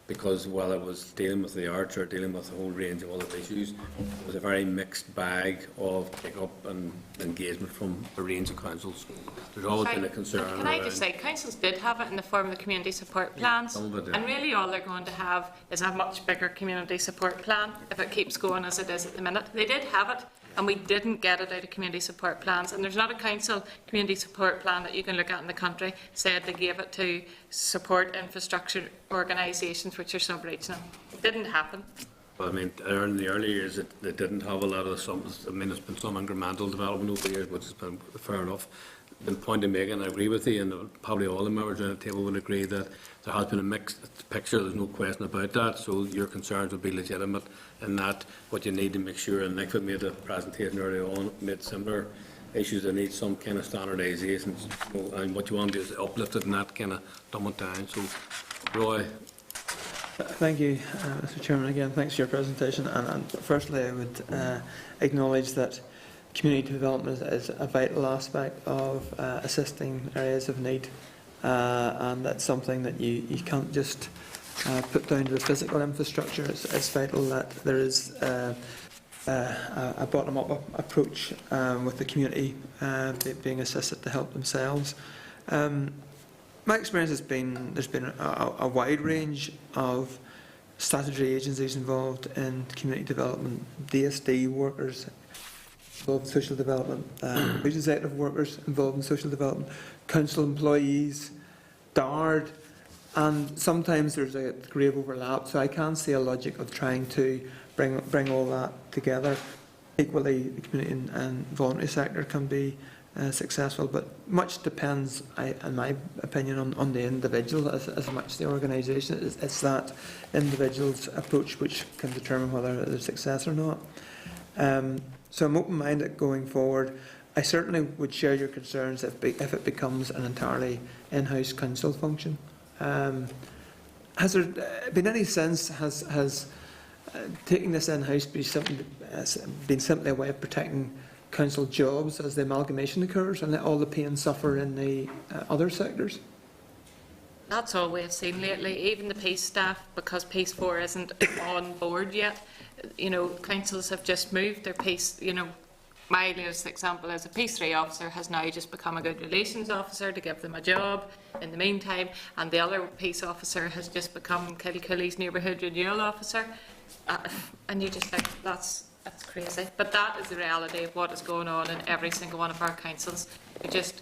Speaker 1: because while it was dealing with the arts or dealing with a whole range of other issues, it was a very mixed bag of take-up and engagement from a range of councils. There's always been a concern.
Speaker 13: Can I just say, councils did have it in the form of the community support plans,
Speaker 1: Some of it, yeah.
Speaker 13: and really all they're going to have is a much bigger community support plan if it keeps going as it is at the minute. They did have it, and we didn't get it out of community support plans, and there's not a council community support plan that you can look at in the country said they gave it to support infrastructure organisations which are sub-regional. It didn't happen.
Speaker 1: Well, I mean, in the early years, they didn't have a lot of some. I mean, there's been some incremental development over the years, which has been fair enough. The point I'm making, I agree with you, and probably all the members around the table would agree that there has been a mixed picture. There's no question about that. So your concerns would be legitimate in that. What you need to make sure, and Nick made a presentation earlier on, made similar issues that need some kind of standardisation. And what you want to do is uplift it and not kind of dumb it down. So, Roy.
Speaker 7: Thank you, Mr. Chairman. Again, thanks for your presentation. And firstly, I would acknowledge that community development is a vital aspect of assisting areas of need, and that's something that you can't just put down to the physical infrastructure. It's vital that there is a bottom-up approach with the community being assisted to help themselves. My experience has been there's been a wide range of statutory agencies involved in community development, DSD workers involved in social development, executive workers involved in social development, council employees, DARD, and sometimes there's a degree of overlap, so I can see a logic of trying to bring all that together. Equally, the community and voluntary sector can be successful, but much depends, in my opinion, on the individual as much as the organisation. It's that individual's approach which can determine whether there's success or not. So I'm open-minded going forward. I certainly would share your concerns if it becomes an entirely in-house council function. Has there been any sense, has taking this in-house been simply a way of protecting council jobs as the amalgamation occurs and let all the pain suffer in the other sectors?
Speaker 13: That's all we've seen lately. Even the peace staff, because Peace 4 isn't on board yet, you know, councils have just moved their peace, you know, my latest example is a Peace 3 officer has now just become a good relations officer to give them a job in the meantime, and the other peace officer has just become Kilkilly's neighbourhood renewal officer, and you just think that's crazy. But that is the reality of what is going on in every single one of our councils. They're just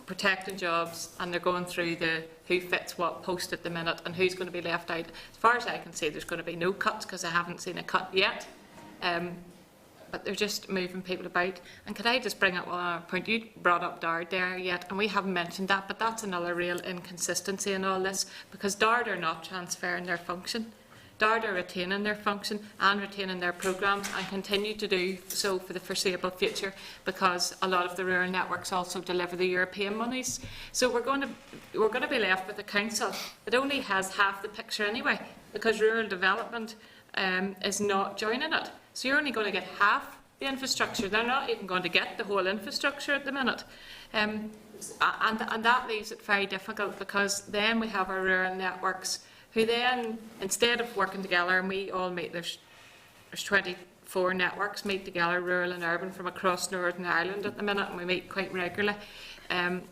Speaker 13: protecting jobs, and they're going through the who fits what post at the minute and who's going to be left out. As far as I can see, there's going to be no cuts because I haven't seen a cut yet. But they're just moving people about. And could I just bring up one point? You brought up DARD there yet, and we haven't mentioned that, but that's another real inconsistency in all this, because DARD are not transferring their function. DARD are retaining their function and retaining their programmes and continue to do so for the foreseeable future, because a lot of the rural networks also deliver the European monies. So we're going to be left with a council that only has half the picture anyway, because rural development is not joining it. So you're only going to get half the infrastructure. They're not even going to get the whole infrastructure at the minute. And that leaves it very difficult, because then we have our rural networks who then, instead of working together, and we all meet, there's 24 networks meet together, rural and urban, from across Northern Ireland at the minute, and we meet quite regularly. And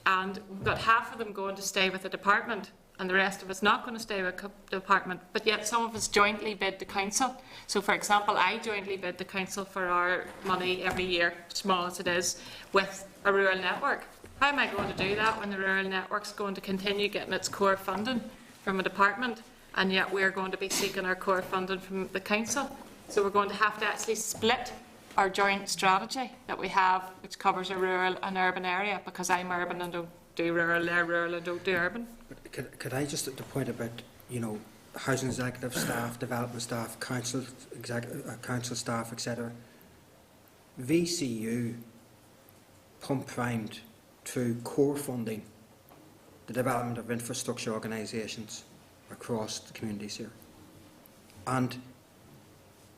Speaker 13: we've got half of them going to stay with the department, and the rest of us not going to stay with the department, but yet some of us jointly bid the council. So, for example, I jointly bid the council for our money every year, small as it is, with a rural network. How am I going to do that when the rural network's going to continue getting its core funding from a department, and yet we're going to be seeking our core funding from the council? So we're going to have to actually split our joint strategy that we have, which covers a rural and urban area, because I'm urban and don't do rural, they're rural and don't do urban.
Speaker 10: But could I just, at the point about, housing executive staff, development staff, council staff, etc. VCU pump primed through core funding the development of infrastructure organisations across the communities here. And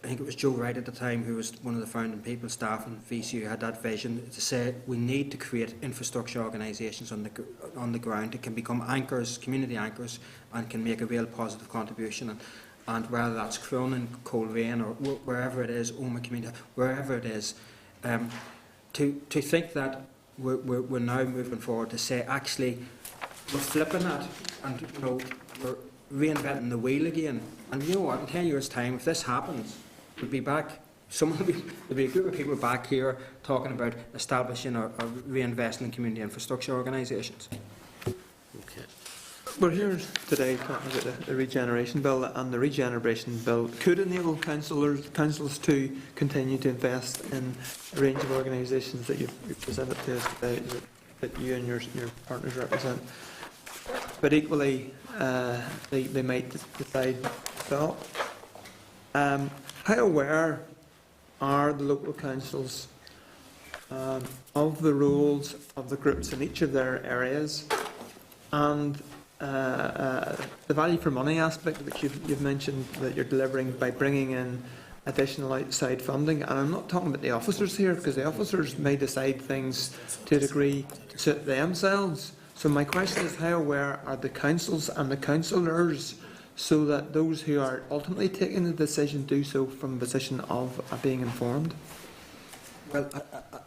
Speaker 10: I think it was Joe Wright at the time, who was one of the founding people, staff in VCU, had that vision to say we need to create infrastructure organisations on the ground that can become anchors, community anchors, and can make a real positive contribution. And whether that's Cronin, Coleraine, or wherever it is, Oma Community, wherever it is, to think that we're now moving forward to say, actually, we're flipping that, and we're reinventing the wheel again. And you know what? In 10 years' time, if this happens, we'll be back. There'll be a group of people back here talking about establishing or reinvesting in community infrastructure organisations.
Speaker 9: Okay.
Speaker 7: We're here today talking about the regeneration bill, and the regeneration bill could enable councils to continue to invest in a range of organisations that you've presented to us today, that you and your partners represent. But equally, they might decide to stop. How aware are the local councils of the roles of the groups in each of their areas, and the value for money aspect, which you've mentioned that you're delivering by bringing in additional outside funding? And I'm not talking about the officers here, because the officers may decide things to a degree to suit themselves. So my question is, how aware are the councils and the councillors, so that those who are ultimately taking the decision do so from a position of being informed?
Speaker 10: Well,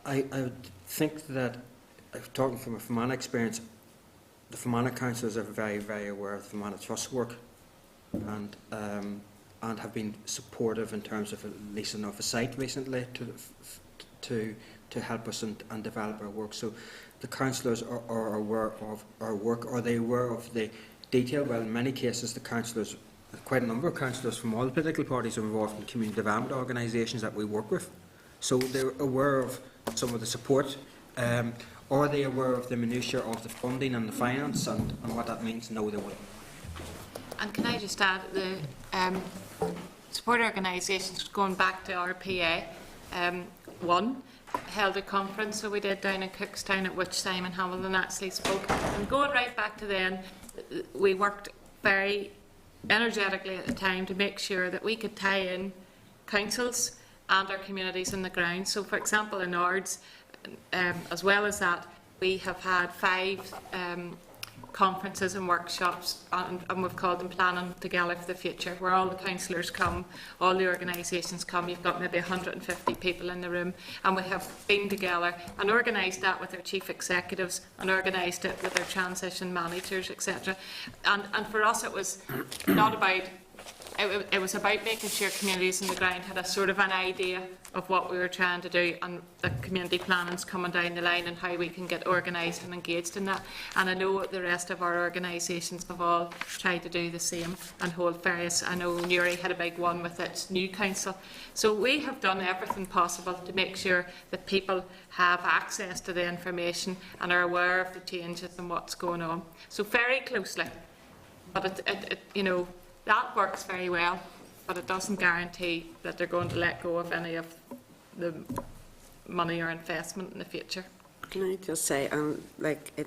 Speaker 10: I would think that, talking from a Fermanagh experience, the Fermanagh councillors are very, very aware of the Fermanagh Trust work, and have been supportive in terms of leasing off a site recently to help us and develop our work. So the councillors are aware of our work. Are they aware of the detail? Well, in many cases, the councillors, quite a number of councillors from all the political parties, are involved in community development organisations that we work with. So they're aware of some of the support. Are they aware of the minutiae of the funding and the finance and what that means? No, they wouldn't.
Speaker 13: And can I just add, the support organisations, going back to RPA, one held a conference, so we did down in Cookstown, at which Simon Hamilton actually spoke. And going right back to then, we worked very energetically at the time to make sure that we could tie in councils and our communities on the ground. So, for example, in Ards, as well as that, we have had 5 conferences and workshops, and we've called them Planning Together for the Future, where all the councillors come, all the organisations come. You've got maybe 150 people in the room, and we have been together and organised that with our chief executives and organised it with our transition managers, etc. And for us, it was not about. It was about making sure communities on the ground had a sort of an idea of what we were trying to do, and the community planning's coming down the line and how we can get organised and engaged in that. And I know the rest of our organisations have all tried to do the same and hold various. I know Newry had a big one with its new council. So we have done everything possible to make sure that people have access to the information and are aware of the changes and what's going on. So very closely, but that works very well, but it doesn't guarantee that they're going to let go of any of the money or investment in the future.
Speaker 12: Can I just say,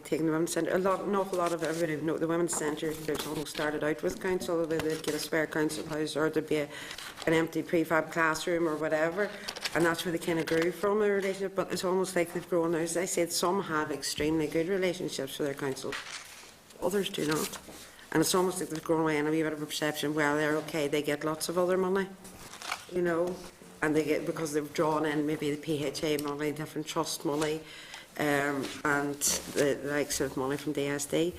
Speaker 12: taking the Women's Centre, an awful lot of everybody know the Women's Centre, there's almost started out with council, they'd get a spare council house, or there'd be an empty prefab classroom or whatever, and that's where they kind of grew from a relationship. But it's almost like they've grown. As I said, some have extremely good relationships with their council, others do not. And it's almost like they've grown away in a wee bit of a perception, well, they're okay, they get lots of other money, and they get, because they've drawn in maybe the PHA money, different trust money, and the likes of money from DSD.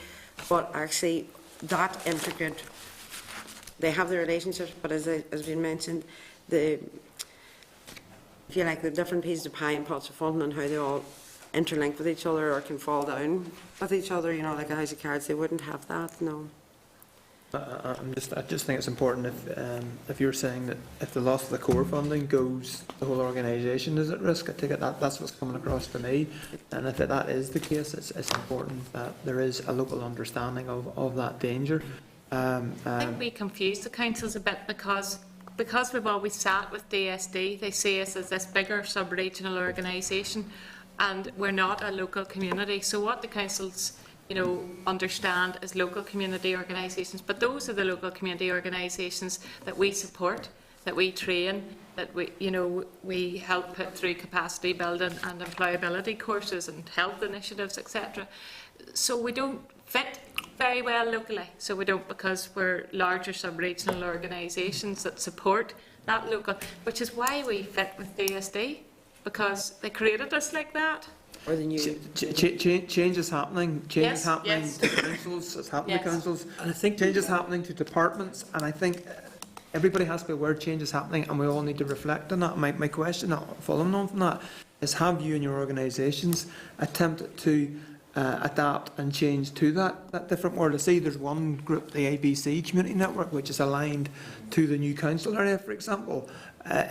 Speaker 12: But actually, that integrate, they have the relationships, but as we mentioned, if you like, the different pieces of pie and pots of funding and how they all interlink with each other or can fall down with each other, like a house of cards, they wouldn't have that, no.
Speaker 7: I just think it's important if you're saying that if the loss of the core funding goes, the whole organisation is at risk. I take it that's what's coming across to me, and if that is the case, it's important that there is a local understanding of that danger.
Speaker 13: I think we confuse the councils a bit because we've always sat with DSD. They see us as this bigger sub-regional organisation, and we're not a local community. So what the councils, understand as local community organisations, but those are the local community organisations that we support, that we train, that we help put through capacity building and employability courses and health initiatives, etc. So we don't fit very well locally. So we don't, because we're larger sub-regional organisations that support that local, which is why we fit with DSD, because they created us like that.
Speaker 7: Or the new change is happening. Change is happening
Speaker 13: yes.
Speaker 7: to councils. It's happening to councils.
Speaker 6: And I think
Speaker 7: change is happening to departments. And I think everybody has to be aware change is happening, and we all need to reflect on that. My question, following on from that, is have you and your organisations attempted to adapt and change to that different world? I see there's one group, the ABC Community Network, which is aligned to the new council area, for example.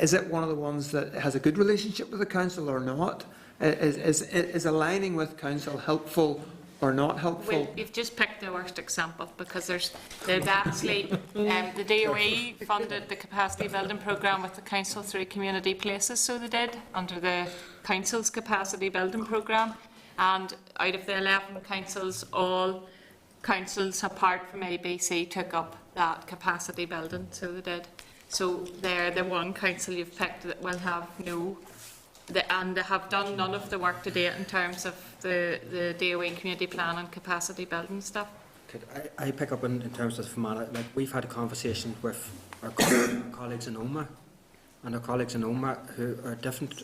Speaker 7: Is it one of the ones that has a good relationship with the council or not? Is aligning with council helpful or not helpful?
Speaker 13: Well, you've just picked the worst example, because there's actually the DOE funded the capacity building programme with the council through Community Places, so they did, under the council's capacity building programme, and out of the 11 councils, all councils apart from ABC took up that capacity building, so they did. So they're the one council you've picked that will have and they have done none of the work to date in terms of the DOE community plan and capacity building stuff.
Speaker 10: Could I pick up in terms of the formality? Like, we've had a conversation with our colleagues in OMA, and our colleagues in OMA who are different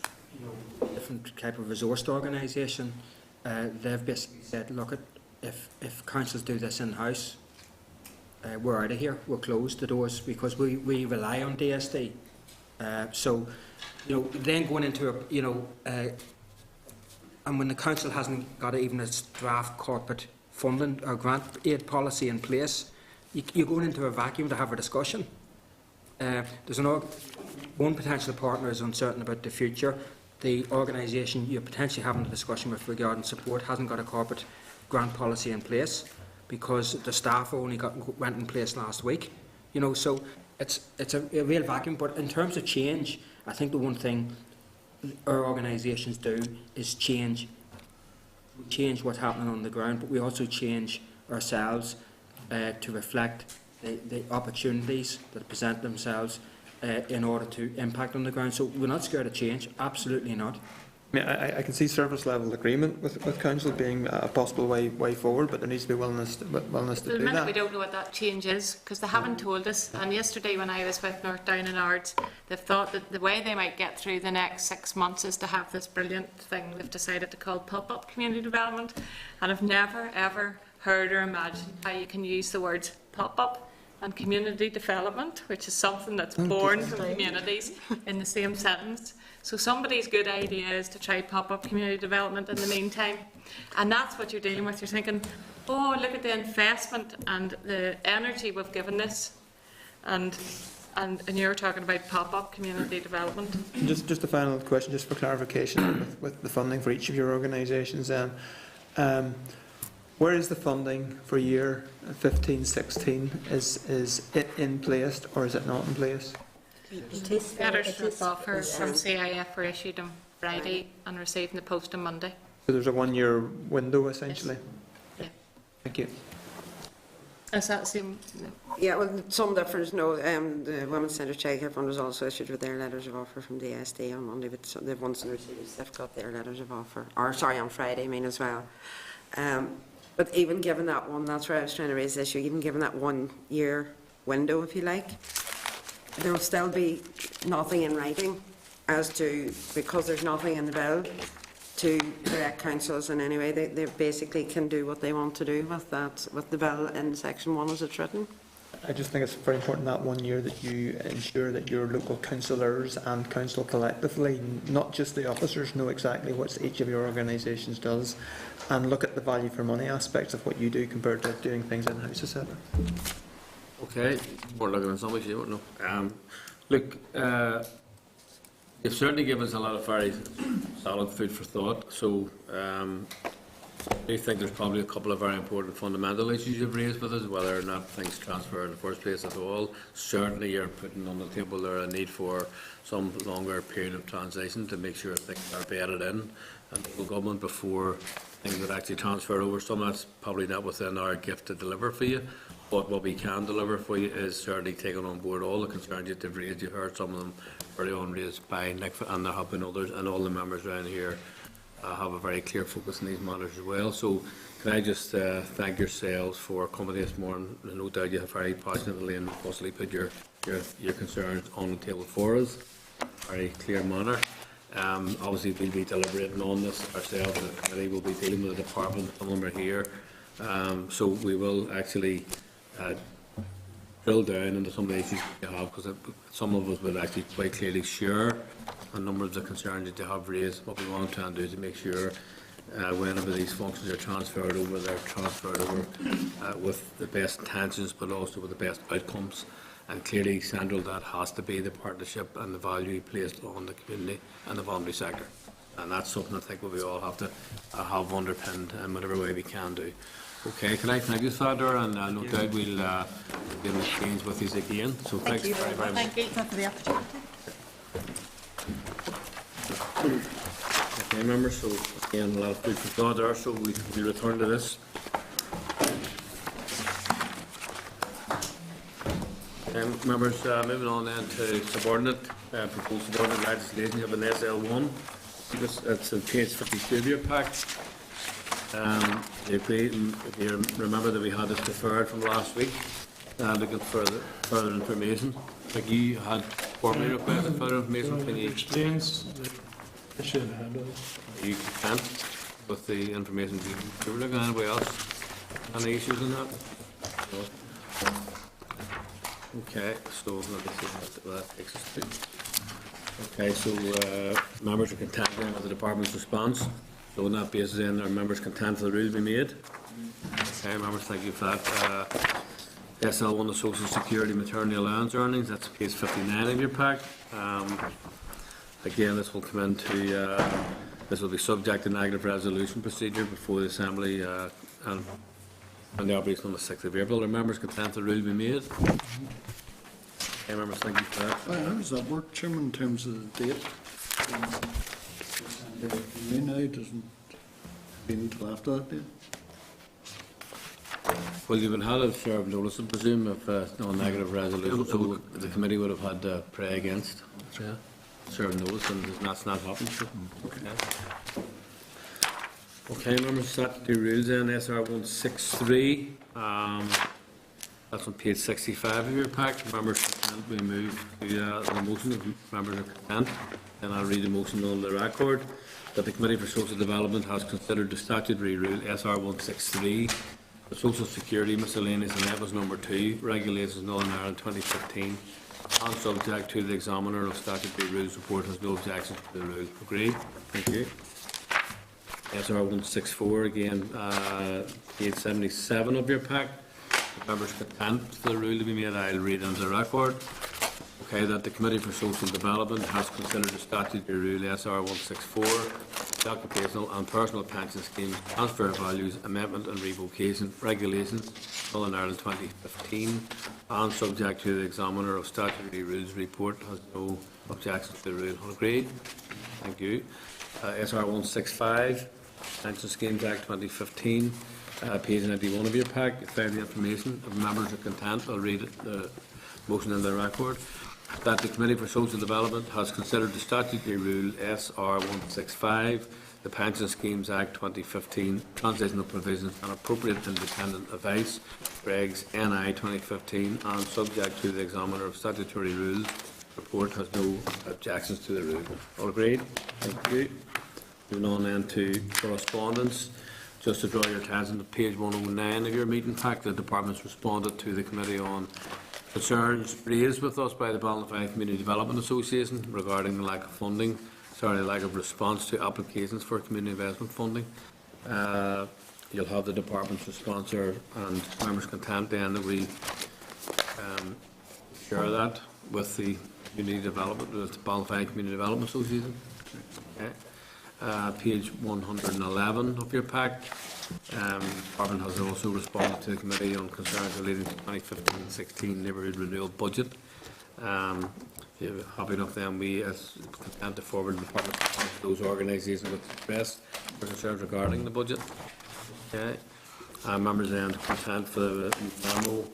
Speaker 10: type of resourced organisation. They've basically said, look, if councils do this in-house, we're out of here. We'll close the doors, because we rely on DSD. So, then going into and when the council hasn't got even its draft corporate funding or grant aid policy in place, you're going into a vacuum to have a discussion. There's one potential partner is uncertain about the future. The organisation you're potentially having a discussion with regarding support hasn't got a corporate grant policy in place, because the staff only went in place last week. So it's a real vacuum. But in terms of change, I think the one thing our organisations do is change what's happening on the ground, but we also change ourselves to reflect the opportunities that present themselves in order to impact on the ground. So we're not scared of change, absolutely not.
Speaker 7: I mean, I can see service level agreement with council being a possible way forward, but there needs to be willingness to do that.
Speaker 13: We don't know what that change is, because they haven't told us. And yesterday, when I was with North Down and Ards, they've thought that the way they might get through the next 6 months is to have this brilliant thing they've decided to call pop-up community development. And I've never ever heard or imagined how you can use the words pop-up and community development, which is something that's born from communities, in the same sentence. So somebody's good idea is to try pop-up community development in the meantime. And that's what you're dealing with. You're thinking, oh, look at the investment and the energy we've given this. And you're talking about pop-up community development.
Speaker 7: Just a final question, just for clarification, with the funding for each of your organisations. Where is the funding for year 15-16? Is it in place or is it not in place?
Speaker 13: Letters of offer from CIF were issued on Friday and received in the post on Monday.
Speaker 7: So there's a 1-year window, essentially?
Speaker 13: Yes. Yeah.
Speaker 7: Thank you.
Speaker 13: Is that the same?
Speaker 12: Yeah, well, some difference, no. The Women's Centre Childcare Fund was also issued with their letters of offer from the DSD on Monday, but the ones in received, they've got their letters of offer, or sorry, on Friday, I mean, as well. But even given that one, that's where I was trying to raise the issue, even given that 1-year window, if you like, there will still be nothing in writing as to, because there's nothing in the bill to direct councils in any way. They basically can do what they want to do with that, with the bill in section 1 as it's written.
Speaker 7: I just think it's very important that 1 year that you ensure that your local councillors and council collectively, not just the officers, know exactly what each of your organisations does, and look at the value for money aspects of what you do compared to doing things in-house, etc.
Speaker 1: Okay, we're looking at somebody, you don't know. Look, you've certainly given us a lot of very solid food for thought, so I do think there's probably a couple of very important fundamental issues you've raised with us, whether or not things transfer in the first place at all. Certainly you're putting on the table there a need for some longer period of transition to make sure things are bedded in and local government before things would actually transfer over. Some of that's probably not within our gift to deliver for you, but what we can deliver for you is certainly taking on board all the concerns you've raised. You heard some of them early on raised by Nick, and there have been others, and all the members around here have a very clear focus on these matters as well. So can I just thank yourselves for coming this morning. No doubt you have very passionately and possibly put your concerns on the table for us in a very clear manner. Obviously we'll be deliberating on this ourselves, and the committee will be dealing with the department. Some of them are here, so we will actually drill down into some of the issues you have, because some of us will actually quite clearly share a number of the concerns that you have raised. What we want to try and do is to make sure whenever these functions are transferred over, they're transferred over with the best intentions, but also with the best outcomes. And clearly, central that has to be the partnership and the value placed on the community and the voluntary sector. And that's something I think we all have to have underpinned in whatever way we can do. Okay, can I thank you, Father, and no doubt we'll be in exchange with you again. So thanks very, very much.
Speaker 11: Thank you for the opportunity.
Speaker 1: Okay, members, so again, a lot of food for thought there, so we return to this. Members, moving on then to subordinate, proposed subordinate legislation. You have an SL1. It's on page 52 of your pack. If you remember that we had this deferred from last week, looking for further information. I think you had formally requested further information. Can you
Speaker 6: Explains the issue at hand.
Speaker 1: You can't with the information you were looking at. Anybody else? Any issues in that? No. Okay, so let me see what that takes us to. Okay, so members are content then with the department's response. So on that basis then, are members content for the rule to be made? Okay, members, thank you for that. SL1, the Social Security Maternity Allowance earnings, that's page 59 of your pack. Again, this will come into, this will be subject to negative resolution procedure before the Assembly and the operation on the 6th of April. Are members content the rule be made? Okay, members, thank you for that.
Speaker 8: How does that work, Chairman, in terms of the date? Now doesn't be until after that date?
Speaker 1: Well, you would have served notice, I presume, if no negative resolution, so the committee would have had to pray against. Yeah. Serve notice, and that's not happened. So. Okay. Okay, members, statutory rules then, SR 163. That's on page 65 of your pack. Members content, we move to the motion. If members are content, then I'll read the motion on the record. That the Committee for Social Development has considered the statutory rule SR 163, the Social Security Miscellaneous and Levels Number 2, Regulations Northern Ireland 2015, and subject to the Examiner of Statutory Rules report has no objections to the rule. Agreed? Thank you. SR 164, again, page 77 of your pack. If members content for the rule to be made, I'll read into the record. Okay, that the Committee for Social Development has considered the statutory rule SR 164, the Occupational and Personal Pension Schemes, Transfer Values, Amendment and Revocation Regulations, Northern Ireland 2015, and subject to the Examiner of Statutory Rules report has no objections to the rule. Agreed? Thank you. SR 165, Pension Schemes Act 2015, page 91 of your pack. You found the information. If members are content, I'll read the motion in the record. That the Committee for Social Development has considered the statutory rule SR 165, the Pension Schemes Act 2015, transitional provisions and appropriate independent advice, regs NI 2015, and subject to the Examiner of Statutory Rules report has no objections to the rule. All agreed? Thank you. Moving on then to correspondence. Just to draw your attention to page 109 of your meeting pack, the Department's responded to the Committee on concerns raised with us by the Ballinafine Community Development Association regarding the lack of funding, the lack of response to applications for community investment funding. You'll have the Department's response there, and members content then that we share that with the community development, with the Ballantyne Community Development Association. Okay. Page 111 of your pack. Department has also responded to the committee on concerns relating to 2015-16 neighbourhood renewal budget. Happy enough then we as content to forward the department to those organisations with expressed concerns regarding the budget. Okay. Members then content for the memo,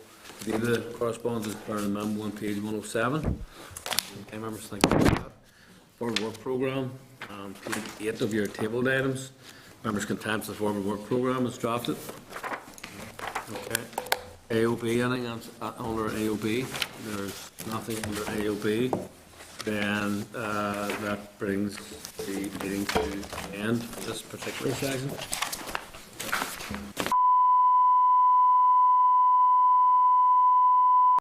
Speaker 1: the correspondence per the memo on page 107. Okay, members, thank you for that. Forward work programme, page 8 of your tabled items. Members content for the forward work programme is drafted. Okay. AOB, anything under AOB? There's nothing under AOB. Then that brings the meeting to the end for this particular section.